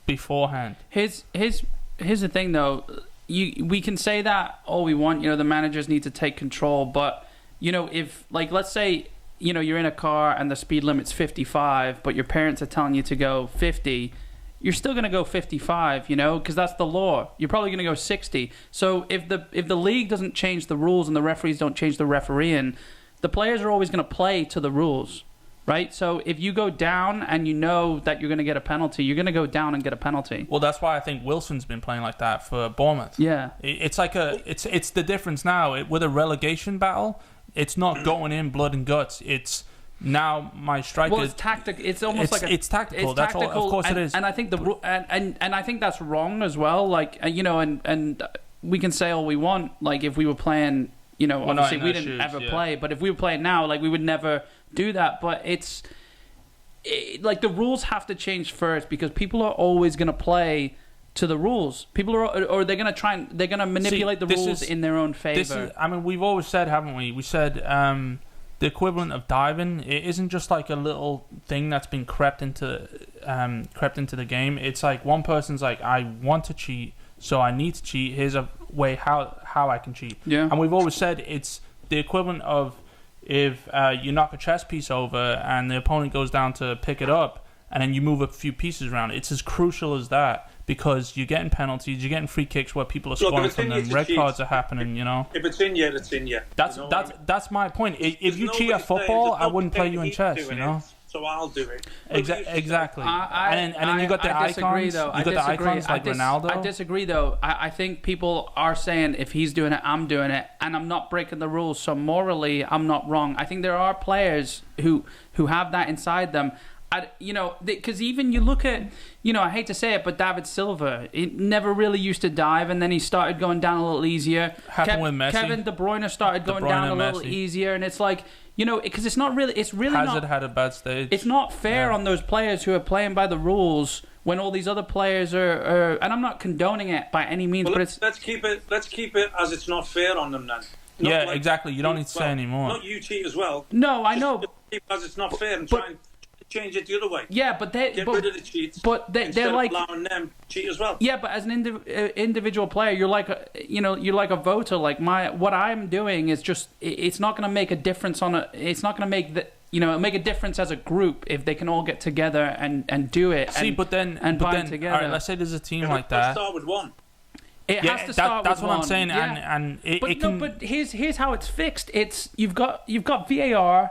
beforehand. Here's the thing, though. We can say that all we want. You know, the managers need to take control. But you know, if like let's say you're in a car and the speed limit's 55, but your parents are telling you to go 50. You're still going to go 55, because that's the law. You're probably going to go 60. So if the league doesn't change the rules and the referees don't change the refereeing, the players are always going to play to the rules, right? So if you go down and you know that you're going to get a penalty, you're going to go down and get a penalty. Well, that's why I think Wilson's been playing like that for Bournemouth. Yeah. It's like it's the difference now. With a relegation battle, it's not going in blood and guts. It's... Now my striker. Well, it's tactical. It's almost it's tactical. It's that's tactical, all. Of course, it is. And I think and I think that's wrong as well. Like and we can say all we want. Like if we were playing, obviously we didn't ever play. But if we were playing now, like we would never do that. But like the rules have to change first, because people are always going to play to the rules. People are, or they're going to manipulate the rules in their own favor. I mean, we've always said, haven't we? We said. The equivalent of diving, it isn't just like a little thing that's been crept into the game. It's like one person's like, I want to cheat, so I need to cheat. Here's a way how I can cheat. Yeah. And we've always said it's the equivalent of if you knock a chess piece over and the opponent goes down to pick it up, and then you move a few pieces around. It's as crucial as that, because you're getting penalties, you're getting free kicks where people are scoring from them, red cards are happening, If it's in you, it's in you. That's my point. If you cheat at football, I wouldn't play you in chess, So I'll do it. Exactly. And then you got the icons. You got the icons like Ronaldo. I disagree, though. I think people are saying if he's doing it, I'm doing it, and I'm not breaking the rules. So morally, I'm not wrong. I think there are players who have that inside them. Because even you look at, I hate to say it, but David Silva, he never really used to dive, and then he started going down a little easier. Happened with Messi. Kevin De Bruyne started going down a little easier, and it's like, because it's really Hazard had a bad stage. It's not fair on those players who are playing by the rules when all these other players are and I'm not condoning it by any means, but let's keep it as it's not fair on them then. Exactly. You don't need to say anymore. Not you cheat as well. No, I know. Keep it as it's not fair and try and change it the other way. Yeah, but get rid of the cheats. But they're like allowing them cheat as well. Yeah, but as an individual player, you're like a voter. Like what I'm doing is just it's not going to make a difference it's not going to make make a difference as a group if they can all get together and do it. Together. All right, let's say there's a team like that. Let's start with one. It has to start that's with what one. I'm saying, and it can. But here's how it's fixed. It's you've got VAR.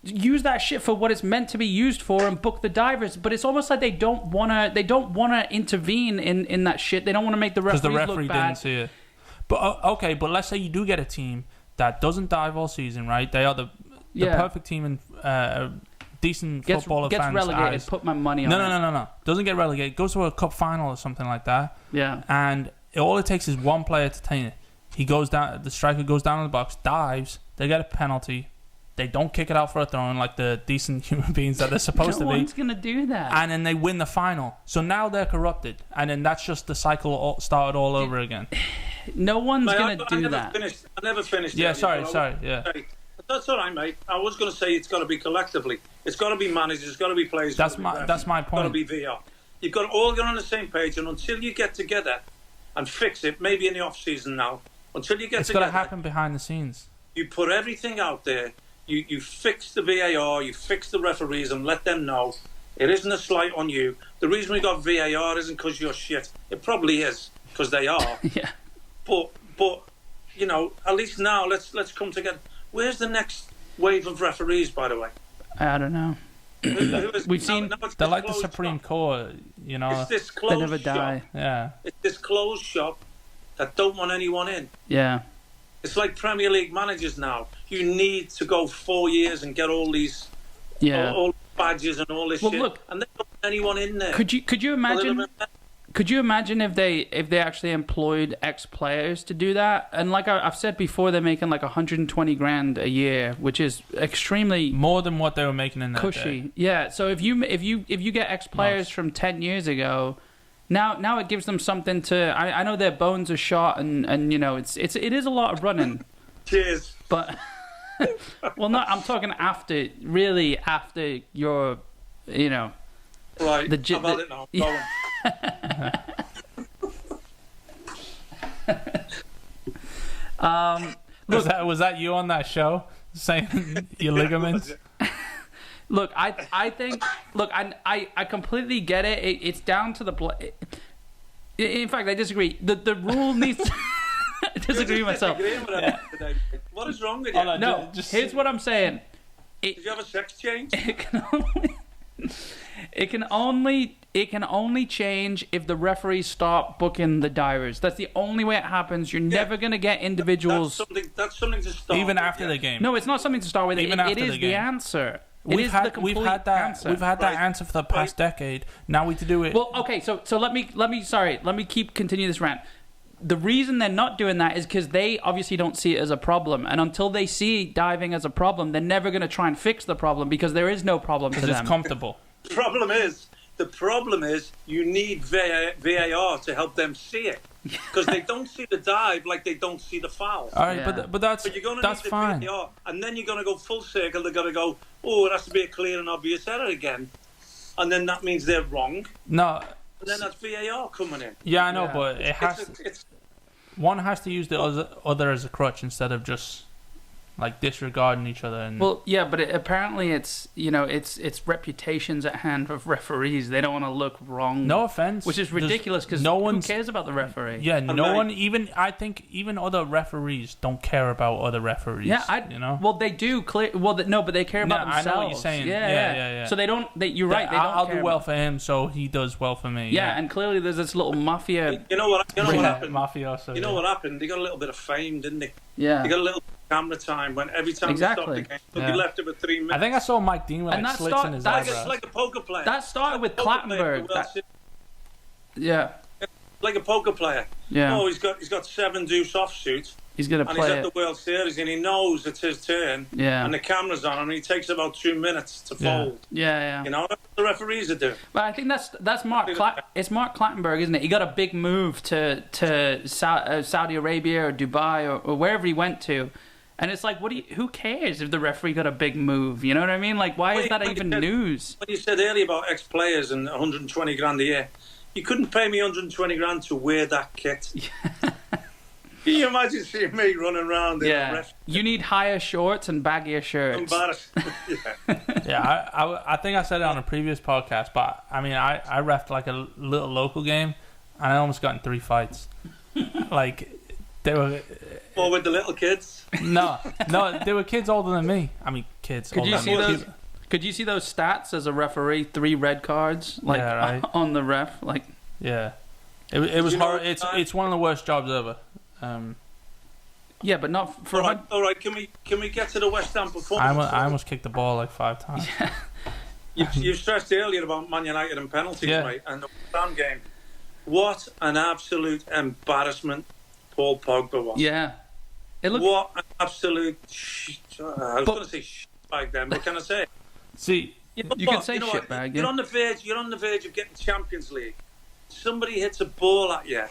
Use that shit for what it's meant to be used for and book the divers, but it's almost like they don't wanna intervene in that shit. They don't want to make the referees look bad. Because the referee didn't see it. But okay, but let's say you do get a team that doesn't dive all season, right? They are the perfect team in decent football gets fans' relegated. eyes. Put my money on it. No. Doesn't get relegated. Goes to a cup final or something like that. Yeah. And all it takes is one player to He goes down. The striker goes down in the box, dives. They get a penalty. They don't kick it out for a throw-in like the decent human beings that they're supposed to be. No one's gonna do that. And then they win the final. So now they're corrupted, and then that's just the cycle started all over again. No one's gonna do that. I never finished. Yeah, earlier, sorry. Yeah, that's all right, mate. I was going to say it's got to be collectively. It's got to be managers. It's got to be players. that's my point. It's got to be VR. You've got to all get on the same page, and until you get together and fix it, maybe in the off season now, until you get it's together, got to happen behind the scenes. You put everything out there. You fix the VAR, you fix the referees, and let them know it isn't a slight on you. The reason we got VAR isn't because you're shit. It probably is because they are. Yeah. But you know, at least now let's come together. Where's the next wave of referees, by the way? I don't know. We've seen they're like the Supreme Court, you know. It's this closed they never die. shop. Yeah. It's this closed shop that don't want anyone in. Yeah. It's like Premier League managers now. You need to go 4 years and get all these all badges and all this shit. Look, and they don't want anyone in there. Could you imagine? Could you imagine if they actually employed ex-players to do that? And like I've said before, they're making like 120 grand a year, which is extremely more than what they were making in that cushy. day. Yeah. So if you get ex-players from 10 years ago, now it gives them something to. I know their bones are shot, and you know it is a lot of running. Cheers. But well, no, I'm talking after your, you know. Right. I've had it now. Go on. Was that you on that show saying your ligaments? Look, I think. Look, I completely get it. It's down to the. In fact, I disagree. The rule needs. I disagree with myself. Yeah. What is wrong with you? No, here's what I'm saying. Did you have a sex change? It can only change if the referees start booking the divers. That's the only way it happens. You're never going to get individuals. That's something to start even with, after the game. No, it's not something to start with. Even it is the answer. We've had that answer for the past decade. Now we to do it. Well, okay, so let me continue this rant. The reason they're not doing that is because they obviously don't see it as a problem, and until they see diving as a problem, they're never going to try and fix the problem because there is no problem to them. It's comfortable. The problem is you need VAR to help them see it because they don't see the dive like they don't see the foul. All right, but that's fine. VAR, and then you're going to go full circle. They're going to go, oh, it has to be a clear and obvious error again, and then that means they're wrong. No. And then that's VAR coming in. Yeah, I know, but it has. One has to use the other as a crutch instead of just like disregarding each other. And well, yeah, but apparently it's reputations at hand of referees. They don't want to look wrong. No offense, which is ridiculous because who cares about the referee? Yeah, I think even other referees don't care about other referees. Yeah, well, they do. But they care about themselves. I know what you're saying. Yeah. So they don't. You're right. They don't. I'll do well for him, so he does well for me. Yeah, and clearly there's this little mafia. You know what happened? Mafioso. You know what happened? They got a little bit of fame, didn't they? Yeah. They got a little camera time when every time they stopped the game, they left it with 3 minutes. I think I saw Mike Dean with slits in his eyebrows. It's like a poker player. That started with Clattenburg. Like a poker player. Yeah. Oh, he's got 7 deuce offsuits. He's gonna play. And he's at the World Series, and he knows it's his turn. Yeah. And the camera's on, and he takes about 2 minutes to fold. Yeah. You know, that's what the referees are doing. But I think that's Mark. It's Mark Clattenburg, isn't it? He got a big move to Saudi Arabia or Dubai or wherever he went to, and it's like, who cares if the referee got a big move? You know what I mean? Like, why is that even news? When you said earlier about ex-players and 120 grand a year, you couldn't pay me 120 grand to wear that kit. Can you imagine seeing me running around in a ref? You need higher shorts and baggier shirts. Embarrassed. I think I said it on a previous podcast, but I mean, I reffed like a little local game, and I almost got in 3 fights. Like, they were... Or with the little kids? No, they were kids older than me. I mean, kids Could you see those stats as a referee? 3 red cards, on the ref, like. Yeah, it was horrible. It's one of the worst jobs ever. Yeah, but not for. All right. Can we get to the West Ham performance? I almost kicked the ball like 5 times. Yeah. You stressed earlier about Man United and penalties, right? And the West Ham game. What an absolute embarrassment Paul Pogba was. Yeah. It looked. What an absolute I was going to say shitbag then. What can I say? See, You can say what? shitbag. You're Yeah. on the verge. You're on the verge of getting Champions League. Somebody hits a ball at you,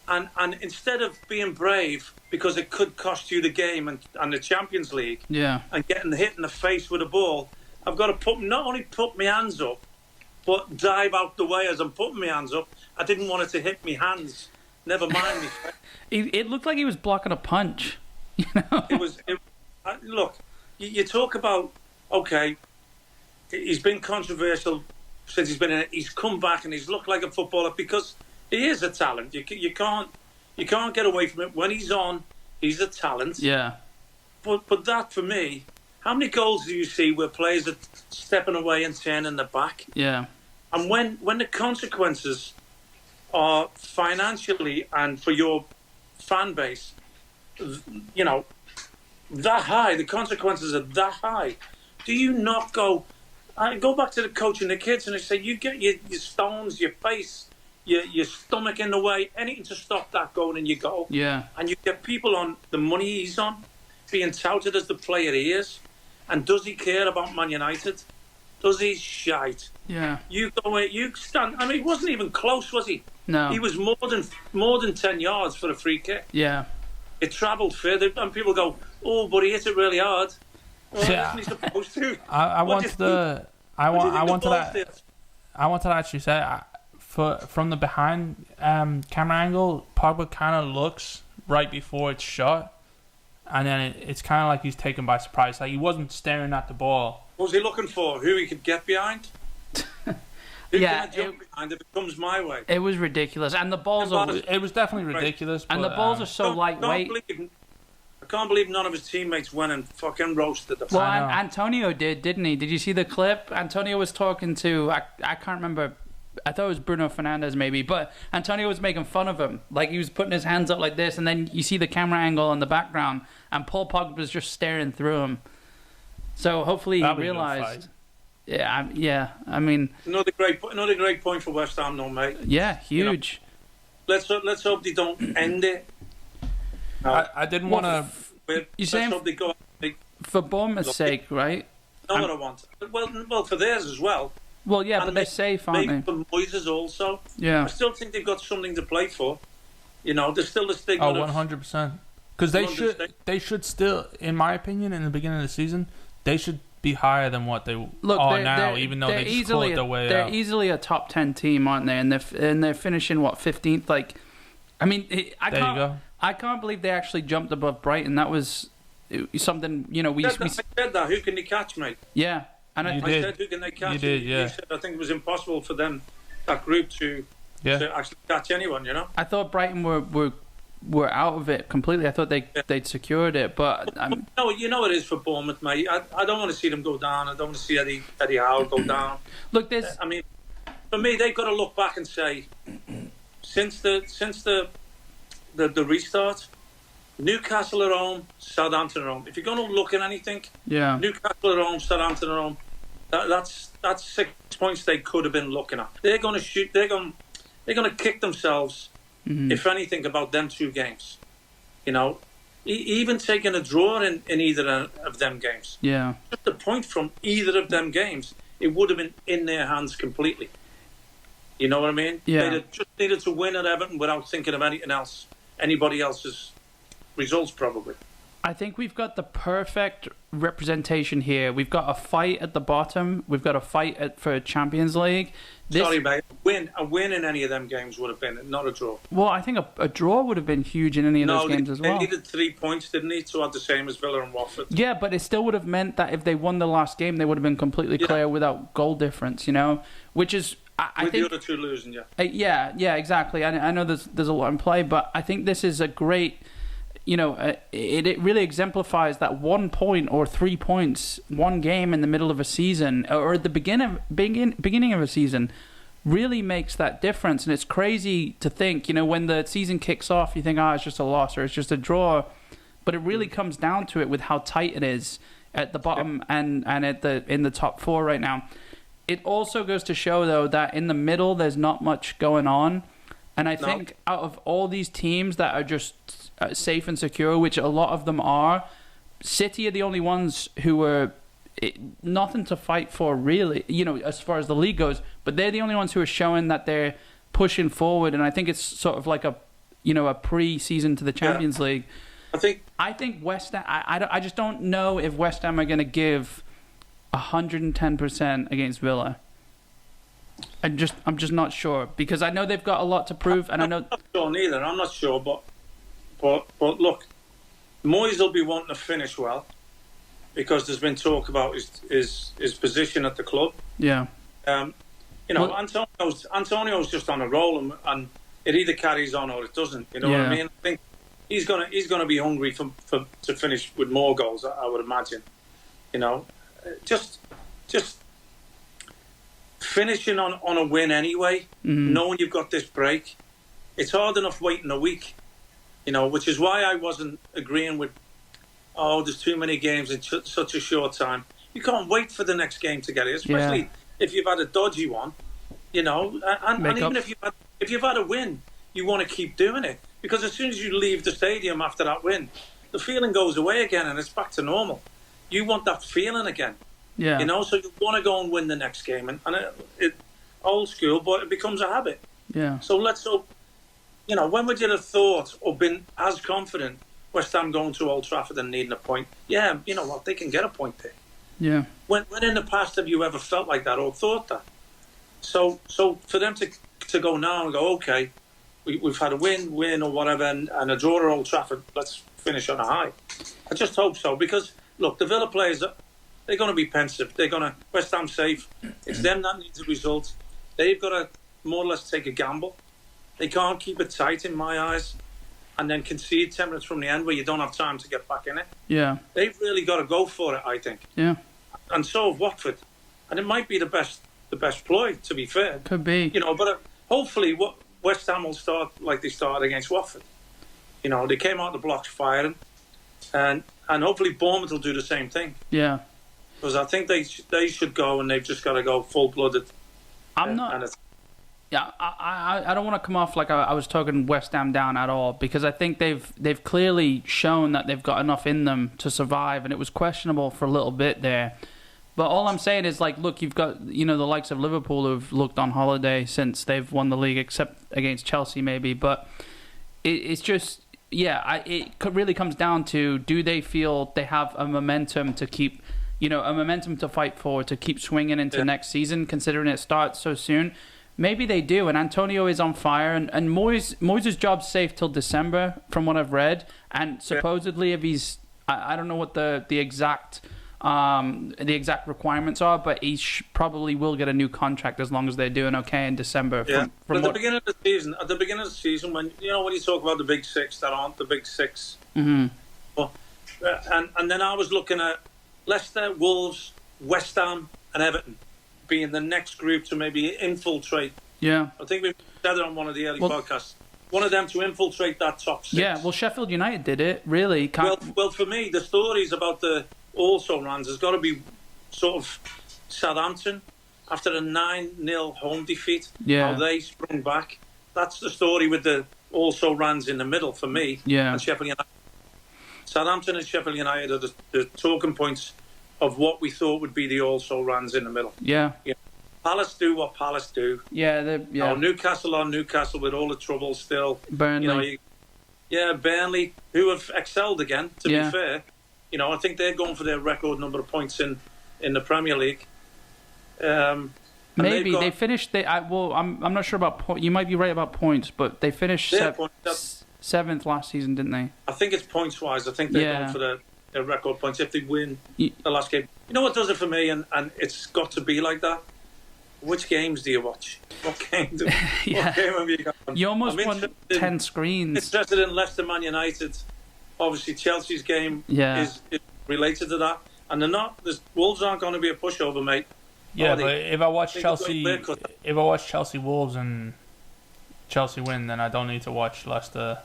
and instead of being brave because it could cost you the game and the Champions League, Yeah. and getting hit in the face with a ball, I've got to not only put my hands up, but dive out the way as I'm putting my hands up. I didn't want it to hit me hands. Never mind me. It looked like he was blocking a punch. You know. Look, you talk about, okay, he's been controversial since he's been in it. He's come back and he's looked like a footballer because he is a talent. You can't get away from it. When he's on, he's a talent. Yeah. But that, for me, how many goals do you see where players are stepping away and turning their back? Yeah. And when the consequences are financially and for your fan base, you know, that high, the consequences are that high, do you not go back to the coach and the kids and they say, you get your stones, your face, your stomach in the way, anything to stop that going in your goal. Yeah. And you get people on the money he's on, being touted as the player he is. And does he care about Man United? Does he? Shite. Yeah. You go in, you stand. I mean, he wasn't even close, was he? No. He was more than 10 yards for a free kick. Yeah. It travelled further, and people go, "Oh, but he hit it really hard." Well, Yeah. isn't he supposed to? I want to actually say, from the behind camera angle, Pogba kind of looks right before it's shot, and then it's kind of like he's taken by surprise. Like he wasn't staring at the ball. What was he looking for? Who he could get behind? Who Yeah, can I jump behind if it comes my way? It was ridiculous, and the balls It was definitely ridiculous. and but, the balls are so lightweight. I can't believe none of his teammates went and fucking roasted the. Well, I know. Antonio didn't he? Did you see the clip? Antonio was talking to I can't remember. I thought it was Bruno Fernandes maybe, but Antonio was making fun of him. Like he was putting his hands up like this, and then you see the camera angle in the background, and Paul Pogba was just staring through him. So hopefully he That'd be a good realized. fight. Yeah. I mean, Another great point for West Ham, though, mate. yeah, huge. Let's hope they don't end it. I didn't want to. You saying Let's hope they go. for Bournemouth's sake, right? Know what I want? Well, for theirs as well. Well, yeah, And but they're safe, aren't maybe they? for Moyes also. Yeah. I still think they've got something to play for. You know, there's still the stigma. Oh, 100%. Because London they should still, in my opinion, in the beginning of the season, they should be higher than what they Look, are they're- now, they're- even though they're they just easily clawed their way They're out. easily a top 10 team, aren't they? And they're finishing what 15th. Like, I mean, There you go. I can't believe they actually jumped above Brighton. That was something we I said that. Who can they catch, mate? yeah. And You I, I did. said, who can they catch? You did, yeah. You said, I think it was impossible for them, that group, to actually catch anyone, you know? I thought Brighton were out of it completely. I thought they'd secured it, but No, you know it is for Bournemouth, mate. I don't want to see them go down. I don't want to see Eddie Howe go down. look, there's I mean, for me, they've got to look back and say, since the restart, Newcastle at home, Southampton at home. If you're going to look at anything, yeah. Newcastle at home, Southampton at home, that's 6 points they could have been looking at. They're going to shoot. They're going to kick themselves, if anything, about them two games. You know, even taking a draw in either of them games. Yeah. Just a point from either of them games, it would have been in their hands completely. You know what I mean? Yeah. They'd have just needed to win at Everton without thinking of anything else, anybody else's results, probably. I think we've got the perfect representation here. We've got a fight at the bottom. We've got a fight for Champions League. Sorry, mate. A win in any of them games would have been, not a draw. Well, I think a draw would have been huge in any of those games as well. They needed 3 points, didn't they, to have the same as Villa and Watford? Yeah, but it still would have meant that if they won the last game, they would have been completely clear without goal difference, which is... I With think, the other two losing, yeah, exactly. I know there's a lot in play, but I think this is a great... it really exemplifies that 1 point or 3 points, one game in the middle of a season or at the beginning of a season really makes that difference. And it's crazy to think, when the season kicks off, you think, it's just a loss or it's just a draw. But it really comes down to it with how tight it is at the bottom and in the top four right now. It also goes to show, though, that in the middle, there's not much going on. And I think out of all these teams that are just safe and secure, which a lot of them are, City are the only ones who are nothing to fight for, really, as far as the league goes. But they're the only ones who are showing that they're pushing forward. And I think it's sort of like a pre-season to the Champions League. I think West Ham, I just don't know if West Ham are going to give 110% against Villa. I'm just not sure, because I know they've got a lot to prove, and I know. I'm not sure neither. I'm not sure, but look, Moyes will be wanting to finish well, because there's been talk about his position at the club. Yeah. Antonio's just on a roll, and it either carries on or it doesn't. You know what I mean? I think he's gonna be hungry to finish with more goals. I would imagine. Just finishing on a win anyway, knowing you've got this break. It's hard enough waiting a week, which is why I wasn't agreeing with, there's too many games in such a short time. You can't wait for the next game to get it, especially if you've had a dodgy one, and even if you've had a win, you want to keep doing it, because as soon as you leave the stadium after that win, the feeling goes away again and it's back to normal. You want that feeling again. Yeah. So you want to go and win the next game, and it old school, but it becomes a habit. Yeah. So let's hope. When would you have thought or been as confident West Ham going to Old Trafford and needing a point? Yeah, you know what, they can get a point there. Yeah. When in the past have you ever felt like that or thought that? So for them to go now and go, okay, we've had a win or whatever, and a draw at Old Trafford, let's finish on a high. I just hope so, because look, the Villa players, they're going to be pensive. They're going to West Ham safe. It's them that needs a result. They've got to more or less take a gamble. They can't keep it tight in my eyes, and then concede 10 minutes from the end where you don't have time to get back in it. Yeah. They've really got to go for it, I think. Yeah. And so have Watford, and it might be the best ploy, to be fair. Could be. But hopefully West Ham will start like they started against Watford. They came out the blocks firing, and hopefully Bournemouth will do the same thing. Yeah. Because I think they should go, and they've just got to go full-blooded. I'm not. Yeah, I don't want to come off like I was talking West Ham down at all, because I think they've clearly shown that they've got enough in them to survive, and it was questionable for a little bit there. But all I'm saying is, look, you've got the likes of Liverpool who've looked on holiday since they've won the league, except against Chelsea maybe. But it's just, it really comes down to, do they feel they have a momentum to keep, a momentum to fight for, to keep swinging into next season, considering it starts so soon? Maybe they do, and Antonio is on fire, and Moyes' job's safe till December, from what I've read. And supposedly, if he's, I don't know what the exact requirements are, but he probably will get a new contract as long as they're doing okay in December. Yeah. At the beginning of the season, when when you talk about the big six that aren't the big six, and then I was looking at Leicester, Wolves, West Ham, and Everton being the next group to maybe infiltrate. Yeah. I think we said it on one of the early podcasts. One of them to infiltrate that top six. Yeah, well, Sheffield United did it, really. Well, for me, the stories about the also-rans has got to be sort of Southampton after a 9-0 home defeat. Yeah. How they sprung back. That's the story with the also-rans in the middle for me. Yeah. And Sheffield United. Southampton and Sheffield United are the talking points of what we thought would be the also-rans in the middle. Yeah. Palace do what Palace do. Yeah. Newcastle on Newcastle with all the trouble still. Burnley. Burnley, who have excelled again, to be fair. I think they're going for their record number of points in the Premier League. Maybe they finished. I'm not sure about. You might be right about points, but they finished seventh last season, didn't they? I think it's points wise. I think they're going for their record points if they win the last game. You know what does it for me, and it's got to be like that. Which games do you watch? What game have you got? You almost won 10 screens. Interested in Leicester Man United. Obviously, Chelsea's game is related to that, and they're not. Wolves aren't going to be a pushover, mate. Yeah, but if I watch Chelsea Wolves and Chelsea win, then I don't need to watch Leicester.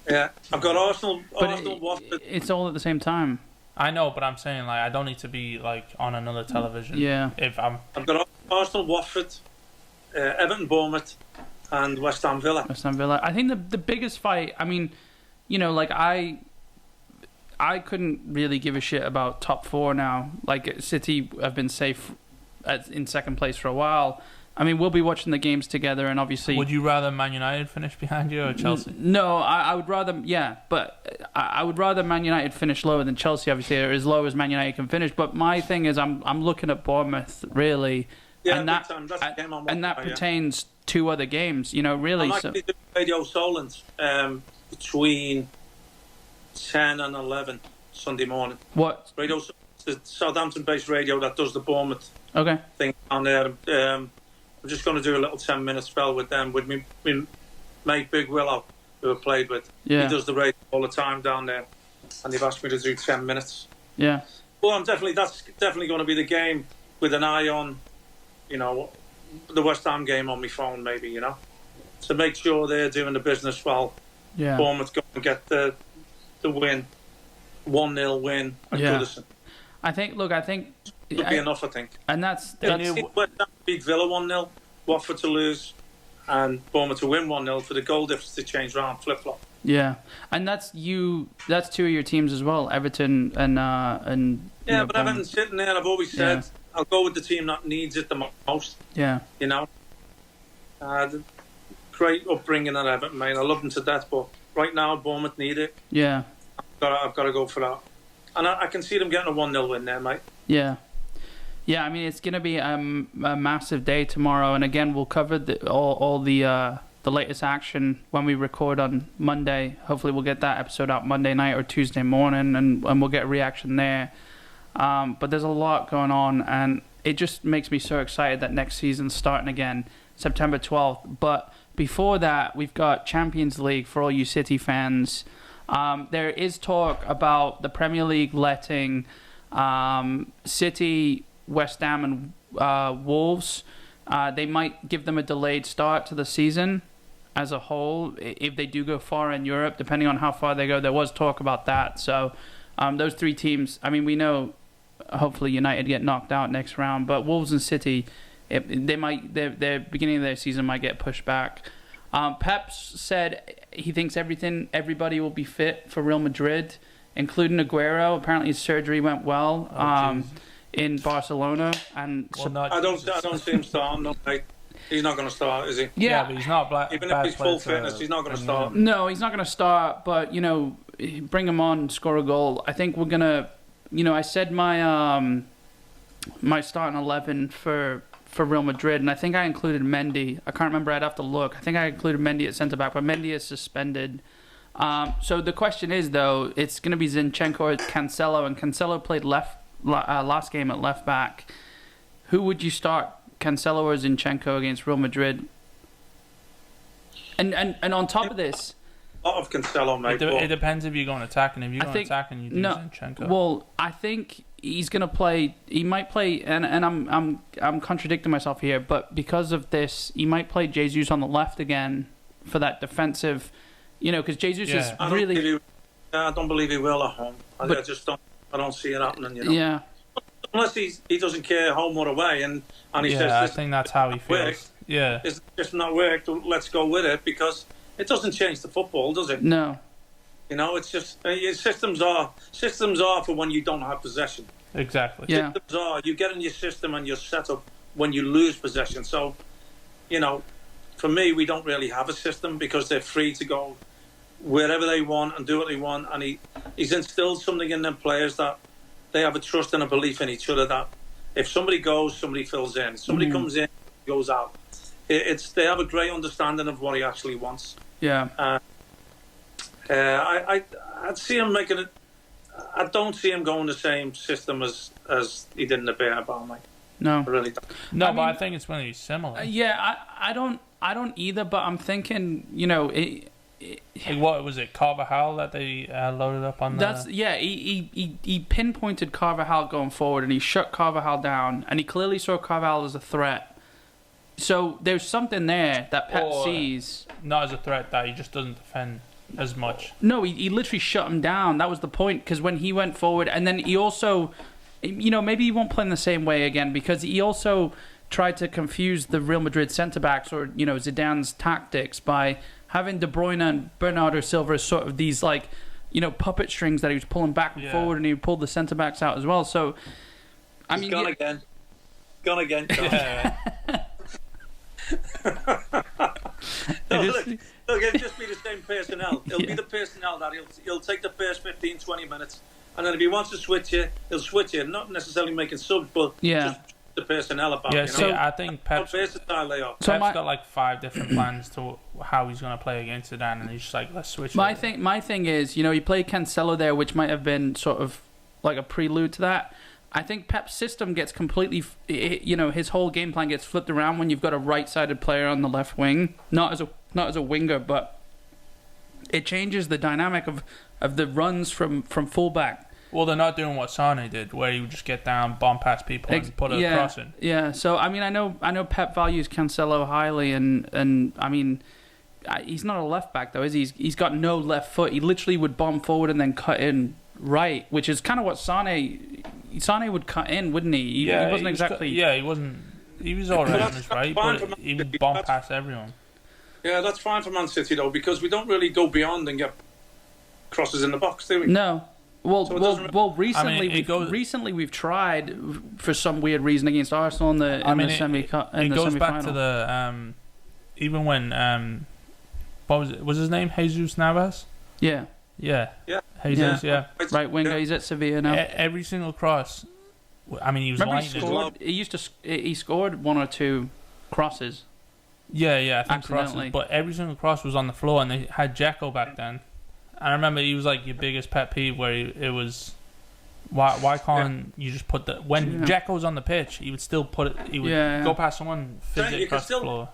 Yeah, I've got Arsenal, Watford. It's all at the same time. I know, but I'm saying I don't need to be on another television. Yeah. I've got Arsenal, Watford, Everton, Bournemouth, and West Ham Villa. West Ham Villa. I think the biggest fight. I mean, like I couldn't really give a shit about top four now. Like City have been safe in second place for a while. I mean, we'll be watching the games together, and obviously. Would you rather Man United finish behind you or Chelsea? No, I would rather. Yeah, but I would rather Man United finish lower than Chelsea. Obviously, or as low as Man United can finish. But my thing is, I'm looking at Bournemouth really, Yeah, and that yeah. pertains to other games. Really. I'm actually doing Radio Solent between 10 and 11 Sunday morning. What? Radio, the Southampton-based radio that does the Bournemouth Okay. thing on there. I'm just going to do a little 10-minute spell with them, with me mate Big Willow, who I played with. Yeah. He does the radio all the time down there, and they've asked me to do 10 minutes. Yeah. Well, that's definitely going to be the game with an eye on, the West Ham game on my phone, maybe, to make sure they're doing the business well. Yeah. Bournemouth go and get the win, 1-0 win at Goodison. I think. It'll be enough, I think. And that's West Ham beat Villa 1-0, Watford to lose, and Bournemouth to win 1-0 for the goal difference to change round, flip-flop. Yeah, and that's two of your teams as well, Everton and yeah, but Everton's sitting there. I've always said I'll go with the team that needs it the most. Yeah, great upbringing at Everton, mate. I love them to death, but right now Bournemouth need it. Yeah, I've got to go for that, and I can see them getting a 1-0 win there, mate. Yeah. Yeah, I mean, it's going to be a massive day tomorrow, and again, we'll cover all the latest action when we record on Monday. Hopefully, we'll get that episode out Monday night or Tuesday morning, and we'll get a reaction there. But there's a lot going on, and it just makes me so excited that next season's starting again, September 12th. But before that, we've got Champions League for all you City fans. There is talk about the Premier League letting City, West Ham and Wolves, they might give them a delayed start to the season as a whole if they do go far in Europe, depending on how far they go. There was talk about that. So those three teams, I mean, we know hopefully United get knocked out next round, but Wolves and City, their beginning of their season might get pushed back. Pep said he thinks everybody will be fit for Real Madrid, including Aguero. Apparently his surgery went well. In Barcelona, and I don't see him starting. No, mate. He's not going to start, is he? Yeah, but he's not black. Even if he's full fitness, he's not going to start. No, he's not going to start. But bring him on, score a goal. I think we're gonna. I said my my starting 11 for Real Madrid, and I think I included Mendy. I can't remember. I'd have to look. I think I included Mendy at centre back, but Mendy is suspended. So the question is, though, it's going to be Zinchenko or Cancelo, and Cancelo played last game at left back. Who would you start, Cancelo or Zinchenko against Real Madrid? And on top of this, a lot of Cancelo, mate. It depends if you're going attacking. If you're going attacking, you do Zinchenko. Well, I think he's going to play. He might play, and I'm contradicting myself here, but because of this, he might play Jesus on the left again for that defensive. Because Jesus is really. I don't believe he will at home. I just don't. I don't see it happening. Yeah. Unless he doesn't care home or away, and he says, I think that's how he feels. Worked. Yeah. It's just not worked. Let's go with it, because it doesn't change the football, does it? No. It's just systems are for when you don't have possession. Exactly. Yeah. Systems are you get in your system and your setup when you lose possession. So, for me, we don't really have a system because they're free to go wherever they want and do what they want, and he's instilled something in them players that they have a trust and a belief in each other that if somebody goes, somebody fills in. Somebody comes in, goes out. They have a great understanding of what he actually wants. Yeah. I'd see him making it. I don't see him going the same system as he did in the Bernabeu, mate. No, I really don't. No, but I think it's going to be similar. I don't either. But I'm thinking, what was it, Carvajal that they loaded up on? He pinpointed Carvajal going forward, and he shut Carvajal down, and he clearly saw Carvajal as a threat. So there's something there that Pep sees. Not as a threat, that he just doesn't defend as much. No, he literally shut him down. That was the point, because when he went forward, and then he also, maybe he won't play in the same way again, because he also, tried to confuse the Real Madrid centre backs or Zidane's tactics by having De Bruyne and Bernardo Silva as sort of these like puppet strings that he was pulling back and forward, and he pulled the centre backs out as well. So He's gone again. Gone again. Yeah. Look, it'll just be the same personnel. It'll be the personnel that he'll take the first 15, 20 minutes, and then if he wants to switch it, he'll switch it. Not necessarily making subs, but just the personnel about. Yeah, so I think Pep's versatile they are. Pep's got like 5 different plans to how he's going to play against Zidane, and he's just like, let's switch. My thing is, he played Cancelo there, which might have been sort of like a prelude to that. I think Pep's system gets completely, his whole game plan gets flipped around when you've got a right-sided player on the left wing, not as a winger, but it changes the dynamic of the runs from fullback. Well, they're not doing what Sane did, where he would just get down, bomb past people, and put a cross in. Yeah. So I know Pep values Cancelo highly, and I mean, he's not a left back though, is he? He's got no left foot. He literally would bomb forward and then cut in right, which is kind of what Sane would cut in, wouldn't he? He wasn't exactly. He wasn't. He was alright on his right, but he would bomb past everyone. Yeah, that's fine for Man City though, because we don't really go beyond and get crosses in the box, do we? No. Well, recently we've tried for some weird reason against Arsenal in the semi-final. It goes back to the even when what was it? Was his name Jesus Navas? Yeah. Jesus, yeah. Right winger. He's at Sevilla now. Every single cross. I mean, he was lightning. He scored 1 or 2 crosses. Yeah, I think crosses. But every single cross was on the floor, and they had Dzeko back then. I remember he was like your biggest pet peeve, where it was, why can't you just put the when Dzeko's on the pitch, he would still put it. He would go past someone, fizz it across the floor.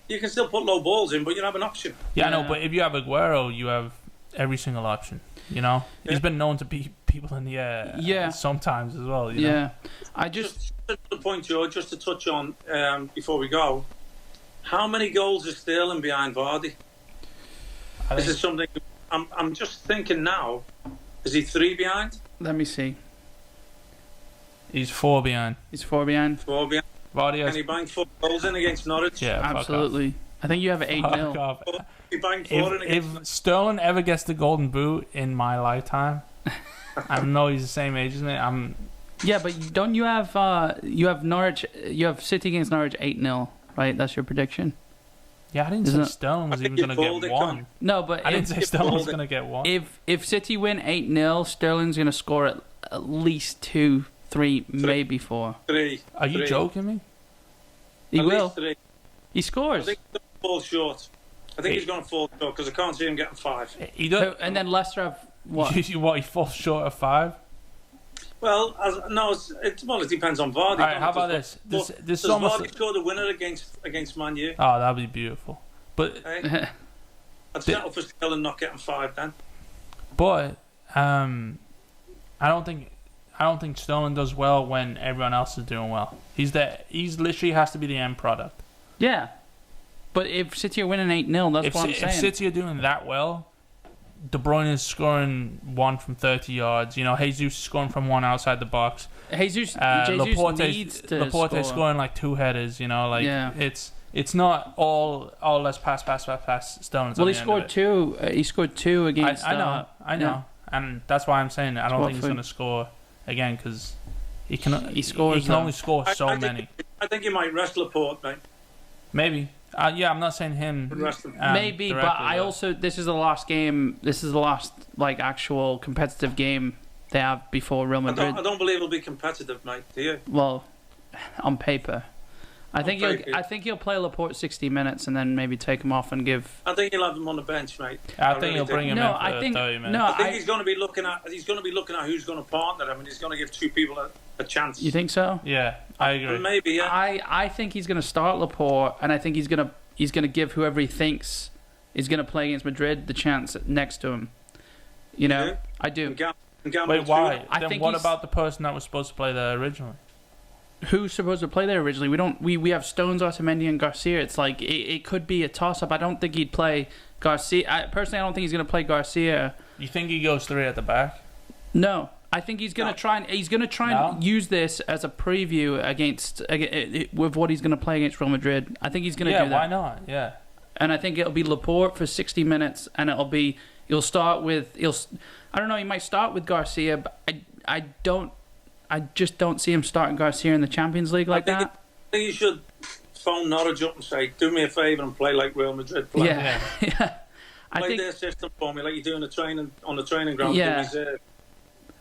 You can still put low balls in, but you have an option. Yeah, I know, but if you have Aguero, you have every single option. He's been known to beat people in the air. Sometimes as well. You know? I just to the point, George, just to touch on before we go. How many goals is Sterling behind Vardy? This is something I'm just thinking now. Is he 3 behind? Let me see. He's 4 behind. Vardy has... Can he bang 4 goals in against Norwich? Yeah, absolutely. I think you have 8-0. He banged 4 in against. If Sterling ever gets the golden boot in my lifetime, I know he's the same age, isn't it? Yeah, but don't you have Norwich? You have City against Norwich 8-0, right? That's your prediction. Yeah, I didn't say Sterling was even going to get 1. No, but I didn't say Sterling was going to get 1. If City win 8-0, Sterling's going to score at least 2, 3, maybe 4. 3. Are you joking me? He will. 3. He scores. I think he's going to fall short. I think he's going to fall short because I can't see him getting 5. He does. And then Leicester have what? He falls short of 5? Well, it depends on Vardy. All right, how about this? This is almost. Vardy score the winner against Man U? Oh, that'd be beautiful. But I'd settle for Sterling not getting 5 then. But I don't think Sterling does well when everyone else is doing well. He's literally has to be the end product. Yeah, but if City are winning 8-0, that's what I'm saying. If City are doing that well, De Bruyne is scoring 1 from 30 yards. Jesus is scoring from 1 outside the box. Jesus needs to Laporte's scoring like 2 headers. It's not all let's pass. Sterling's well, he scored 2. He scored 2 against. I know, and that's why I'm saying I don't think he's going to score again because he can only score so many. I think he might rest Laporte, mate. Maybe. I'm not saying him. Maybe, but I also this is the last game. This is the last actual competitive game they have before Real Madrid. I don't believe it'll be competitive, mate. Do you? Well, on paper, I think he'll play Laporte 60 minutes and then maybe take him off and give. I think he'll have him on the bench, mate. I think he'll bring him in for 30 minutes. I think he's going to be looking at who's going to partner him, and he's going to give 2 people a chance. You think so? Yeah, I agree. Maybe, yeah. I think he's going to start Laporte, and I think he's going to give whoever he thinks is going to play against Madrid the chance next to him. I do. Wait, why? Then what about the person that was supposed to play there originally? Who's supposed to play there originally? We have Stones, Otamendi, and Garcia. It's like it could be a toss-up. I don't think he'd play Garcia. Personally, I don't think he's going to play Garcia. You think he goes 3 at the back? No, I think he's going to try and use this as a preview with what he's going to play against Real Madrid. I think he's going to do that. Yeah, why not? Yeah. And I think it'll be Laporte for 60 minutes, and he'll start with I don't know, he might start with Garcia, but I just don't see him starting Garcia in the Champions League like that. I think you should phone Norwich up and say, do me a favour and play like Real Madrid play. Yeah. Play their system for me like you do on the training ground. Yeah.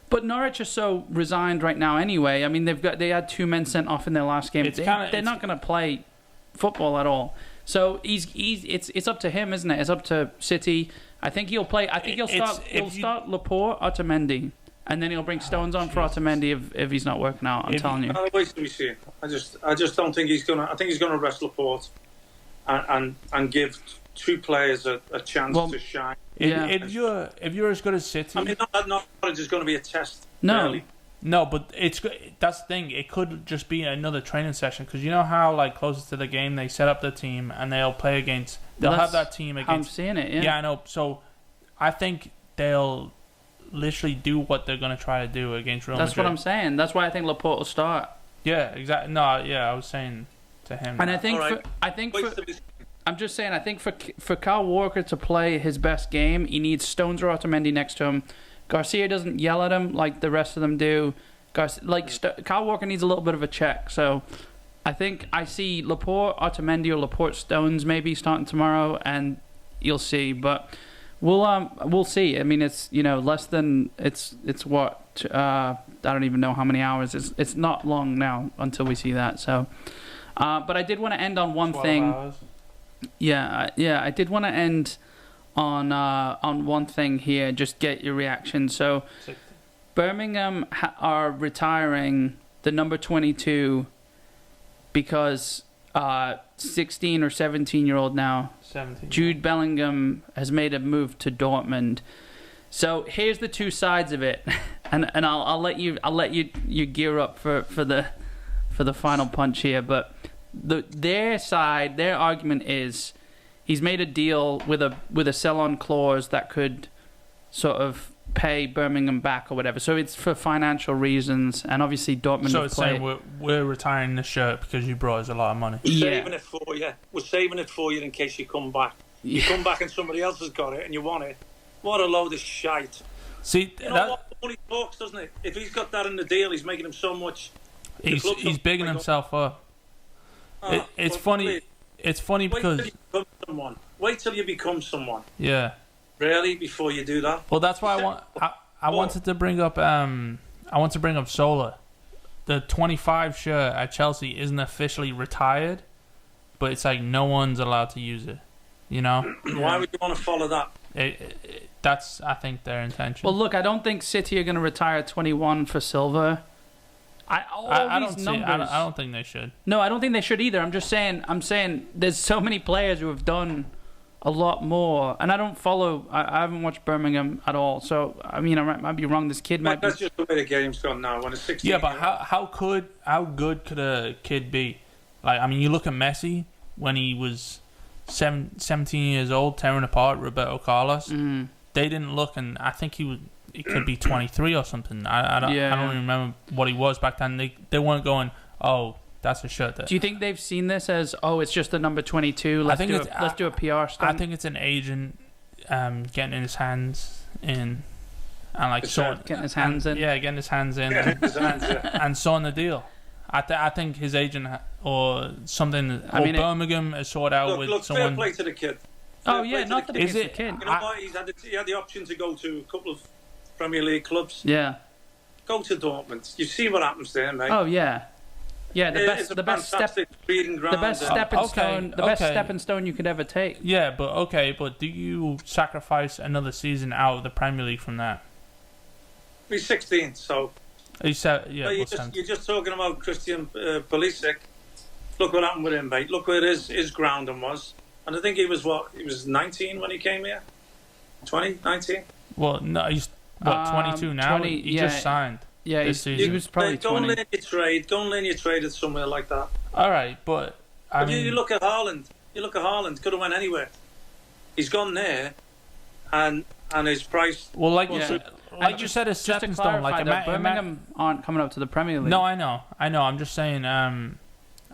But Norwich are so resigned right now anyway. I mean, they had 2 men sent off in their last game. They're not going to play football at all. So it's up to him, isn't it? It's up to City. I think he'll play. I think he'll start Laporte, Otamendi, and then he'll bring Stones on for Otamendi if he's not working out. I'm telling you. I'll wait till we see it. I just don't think he's gonna. I think he's gonna rest Laporte, and give 2 players a chance to shine. If you're as good as City, I mean, not just going to be a test. No. Really. No, but that's the thing. It could just be another training session because you know how closest to the game they set up the team and they'll play against. They'll have that team against. I'm seeing it. Yeah. Yeah, I know. So I think they'll literally do what they're going to try to do against Real Madrid. That's what I'm saying. That's why I think Laporte will start. Yeah, exactly. No, yeah, I was saying to him. And I think I'm just saying. I think for Kyle Walker to play his best game, he needs Stones or Otamendi next to him. Garcia doesn't yell at him like the rest of them do. Kyle Walker needs a little bit of a check. So I think I see Laporte, Otamendi, or Laporte, Stones maybe starting tomorrow, and you'll see. But we'll see. I mean, it's less than it's what I don't even know how many hours. It's not long now until we see that. So, but I did want to end on one 12 thing. hours. Yeah. I did want to end on one thing here. Just get your reaction. So, Birmingham are retiring the number 22 because 16 or 17-year-old now. 17. Jude Bellingham has made a move to Dortmund. So here's the 2 sides of it, and I'll let you gear up for the final punch here. But their argument is he's made a deal with a sell-on clause that could sort of pay Birmingham back or whatever. So it's for financial reasons, and obviously Dortmund. So it's saying we're retiring the shirt because you brought us a lot of money. We're saving it for you. We're saving it for you in case you come back. You come back and somebody else has got it and you want it. What a load of shite. See, what money talks, doesn't it? If he's got that in the deal, he's making him so much. He's bigging himself up. It's funny. It's funny because wait till you become someone. Yeah. Really, before you do that. Well, that's why I wanted to bring up Sola. The 25 shirt at Chelsea isn't officially retired, but it's like no one's allowed to use it. You know? Why would you want to follow that? That's, I think, their intention. Well, look, I don't think City are going to retire 21 for Silva. I don't think they should. No, I don't think they should either. I'm saying there's so many players who have done a lot more, and I don't follow. I haven't watched Birmingham at all, so I mean, I might be wrong. This kid might. That's just the way the game's gone now. When it's 16. Yeah, but how good could a kid be? Like, I mean, you look at Messi when he was 17 years old, tearing apart Roberto Carlos. Mm. They didn't look, and I think he could be 23 or something. I don't even remember what he was back then. They weren't going, oh, that's a shirt. Do you think they've seen this as, oh, it's just the number 22? Let's do a PR stunt. I think it's an agent getting his hands in and getting his hands in. Yeah, getting his hands in and sorting the deal. I think his agent or something. Birmingham has sorted out with someone. Fair play to the kid. Not the kid. You know what? He had the option to go to a couple of Premier League clubs. Yeah. Go to Dortmund. You see what happens there, mate. Oh yeah. Yeah, the best stepping stone you could ever take. Yeah, but do you sacrifice another season out of the Premier League from that? He's 16, so. You're just talking about Christian Pulisic. Look what happened with him, mate. Look where his grounding was. And I think he was 19 when he came here? 20, 19? Well, no, he's 22 now? 20, he just signed. Yeah, he was probably 20. Go and learn your trade at somewhere like that. All right, but you look at Haaland. Could have went anywhere. He's gone there, and his price. Well, like like you said, a just to stepping stone. clarify, Like though, Birmingham aren't coming up to the Premier League. No, I know. I'm just saying. I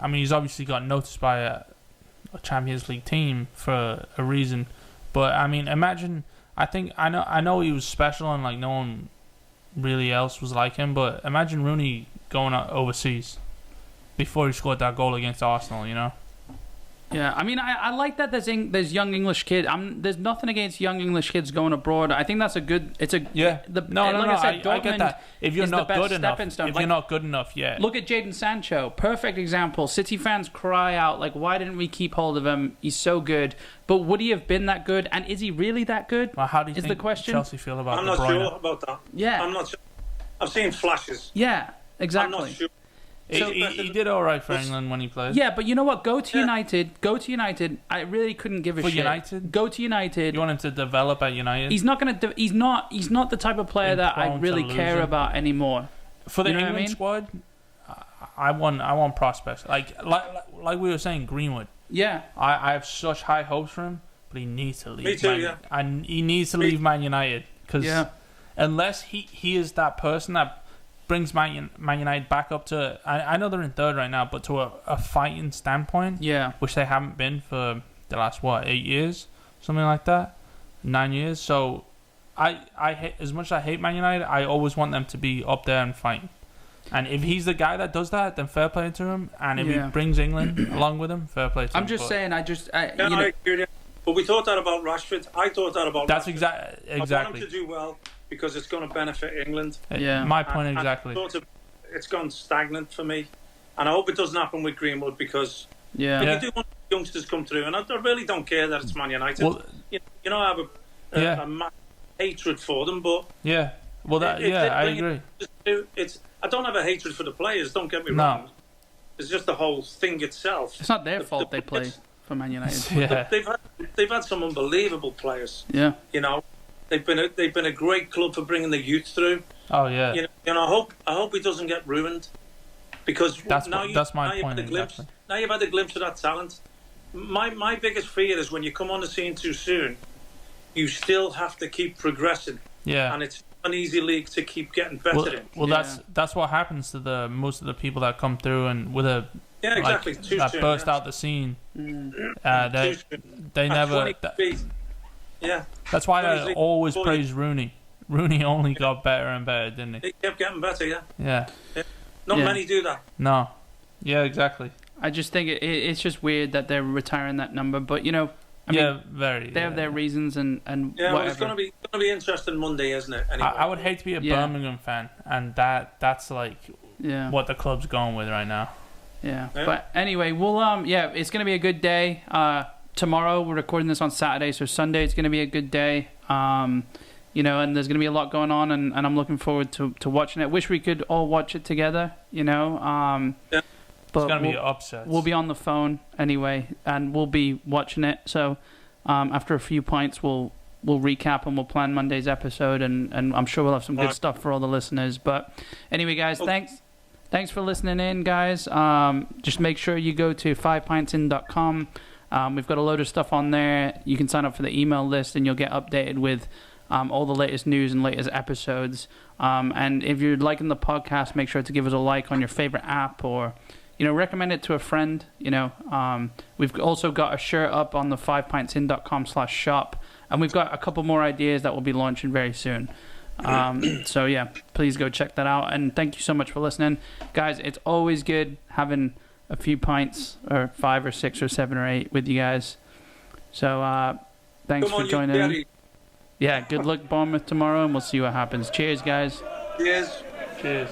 mean, he's obviously got noticed by a Champions League team for a reason. But I mean, imagine. I know he was special and like no one really else was like him. But imagine Rooney going out overseas before he scored that goal against Arsenal. You know. Yeah, I mean, I like that there's young English kids. There's nothing against young English kids going abroad. I think that's a good. It's a yeah. I get that. If you're not good enough, you're not good enough, yeah. Look at Jadon Sancho, perfect example. City fans cry out like, why didn't we keep hold of him? He's so good, but would he have been that good? And is he really that good? Well, how do you think the question? Chelsea feel about? I'm not sure about that. Yeah, I'm not sure. I've seen flashes. Yeah, exactly. I'm not sure. So he did all right for England when he played. Yeah, but you know what? Go to United. Go to United. I really couldn't give a shit. United? Go to United. You want him to develop at United? He's not gonna. He's not the type of player that I really care about anymore. For the You know England squad, I want prospects. Like we were saying, Greenwood. Yeah. I have such high hopes for him, but he needs to leave. Me too. He needs to leave Man United because unless he is that person that brings Man United back up to, I know they're in third right now, but to a fighting standpoint, which they haven't been for the last 8 years, something like that, 9 years. So I hate, as much as I hate Man United, I always want them to be up there and fighting. And if he's the guy that does that, then fair play to him. And if he brings England along with him, fair play to him. I'm just saying, I agree with you. But we thought that about Rashford. I thought that about that's Rashford. exactly. I want him to do well because it's going to benefit England. Yeah, my point exactly. It's gone stagnant for me, and I hope it doesn't happen with Greenwood because you do want youngsters come through, and I really don't care that it's Man United. Well, you know, I have a hatred for them, but I agree. I don't have a hatred for the players. Don't get me wrong. It's just the whole thing itself. It's not their fault they play for Man United. Yeah. They've had some unbelievable players. Yeah, you know. They've been a great club for bringing the youth through. Oh yeah. You know, I hope he doesn't get ruined, because that's my point. Now you've had a glimpse of that talent. My biggest fear is when you come on the scene too soon, you still have to keep progressing. Yeah. And it's an easy league to keep getting better in. Well, that's what happens to most of the people that come through and with a exactly that burst out the scene. They never. Yeah. That's why I always praise Rooney. Rooney only got better and better, didn't he? He kept getting better, Yeah. Not many do that. No. Yeah, exactly. I just think it's just weird that they're retiring that number, but you know, I mean, they have their reasons and well, whatever. It's going to be interesting Monday, isn't it? Anyway. I would hate to be a Birmingham fan, and that's like what the club's going with right now. Yeah. But anyway, we'll it's going to be a good day. Tomorrow we're recording this on Saturday, so Sunday it's going to be a good day. You know, and there's going to be a lot going on, and I'm looking forward to watching it. Wish we could all watch it together, you know. But it's going to be upset. We'll be on the phone anyway, and we'll be watching it. So after a few pints, we'll recap and we'll plan Monday's episode, and I'm sure we'll have some good stuff for all the listeners. But anyway, guys, thanks for listening in, guys. Just make sure you go to 5pintsin.com. We've got a load of stuff on there. You can sign up for the email list, and you'll get updated with all the latest news and latest episodes. And if you're liking the podcast, make sure to give us a like on your favorite app, or recommend it to a friend. We've also got a shirt up on the 5pintsin.com/shop, and we've got a couple more ideas that we'll be launching very soon. So yeah, please go check that out. And thank you so much for listening, guys. It's always good having a few pints, or 5 or 6 or 7 or 8 with you guys. So thanks for joining in. Yeah, good luck Bournemouth tomorrow, and we'll see what happens. Cheers, guys. Cheers. Cheers.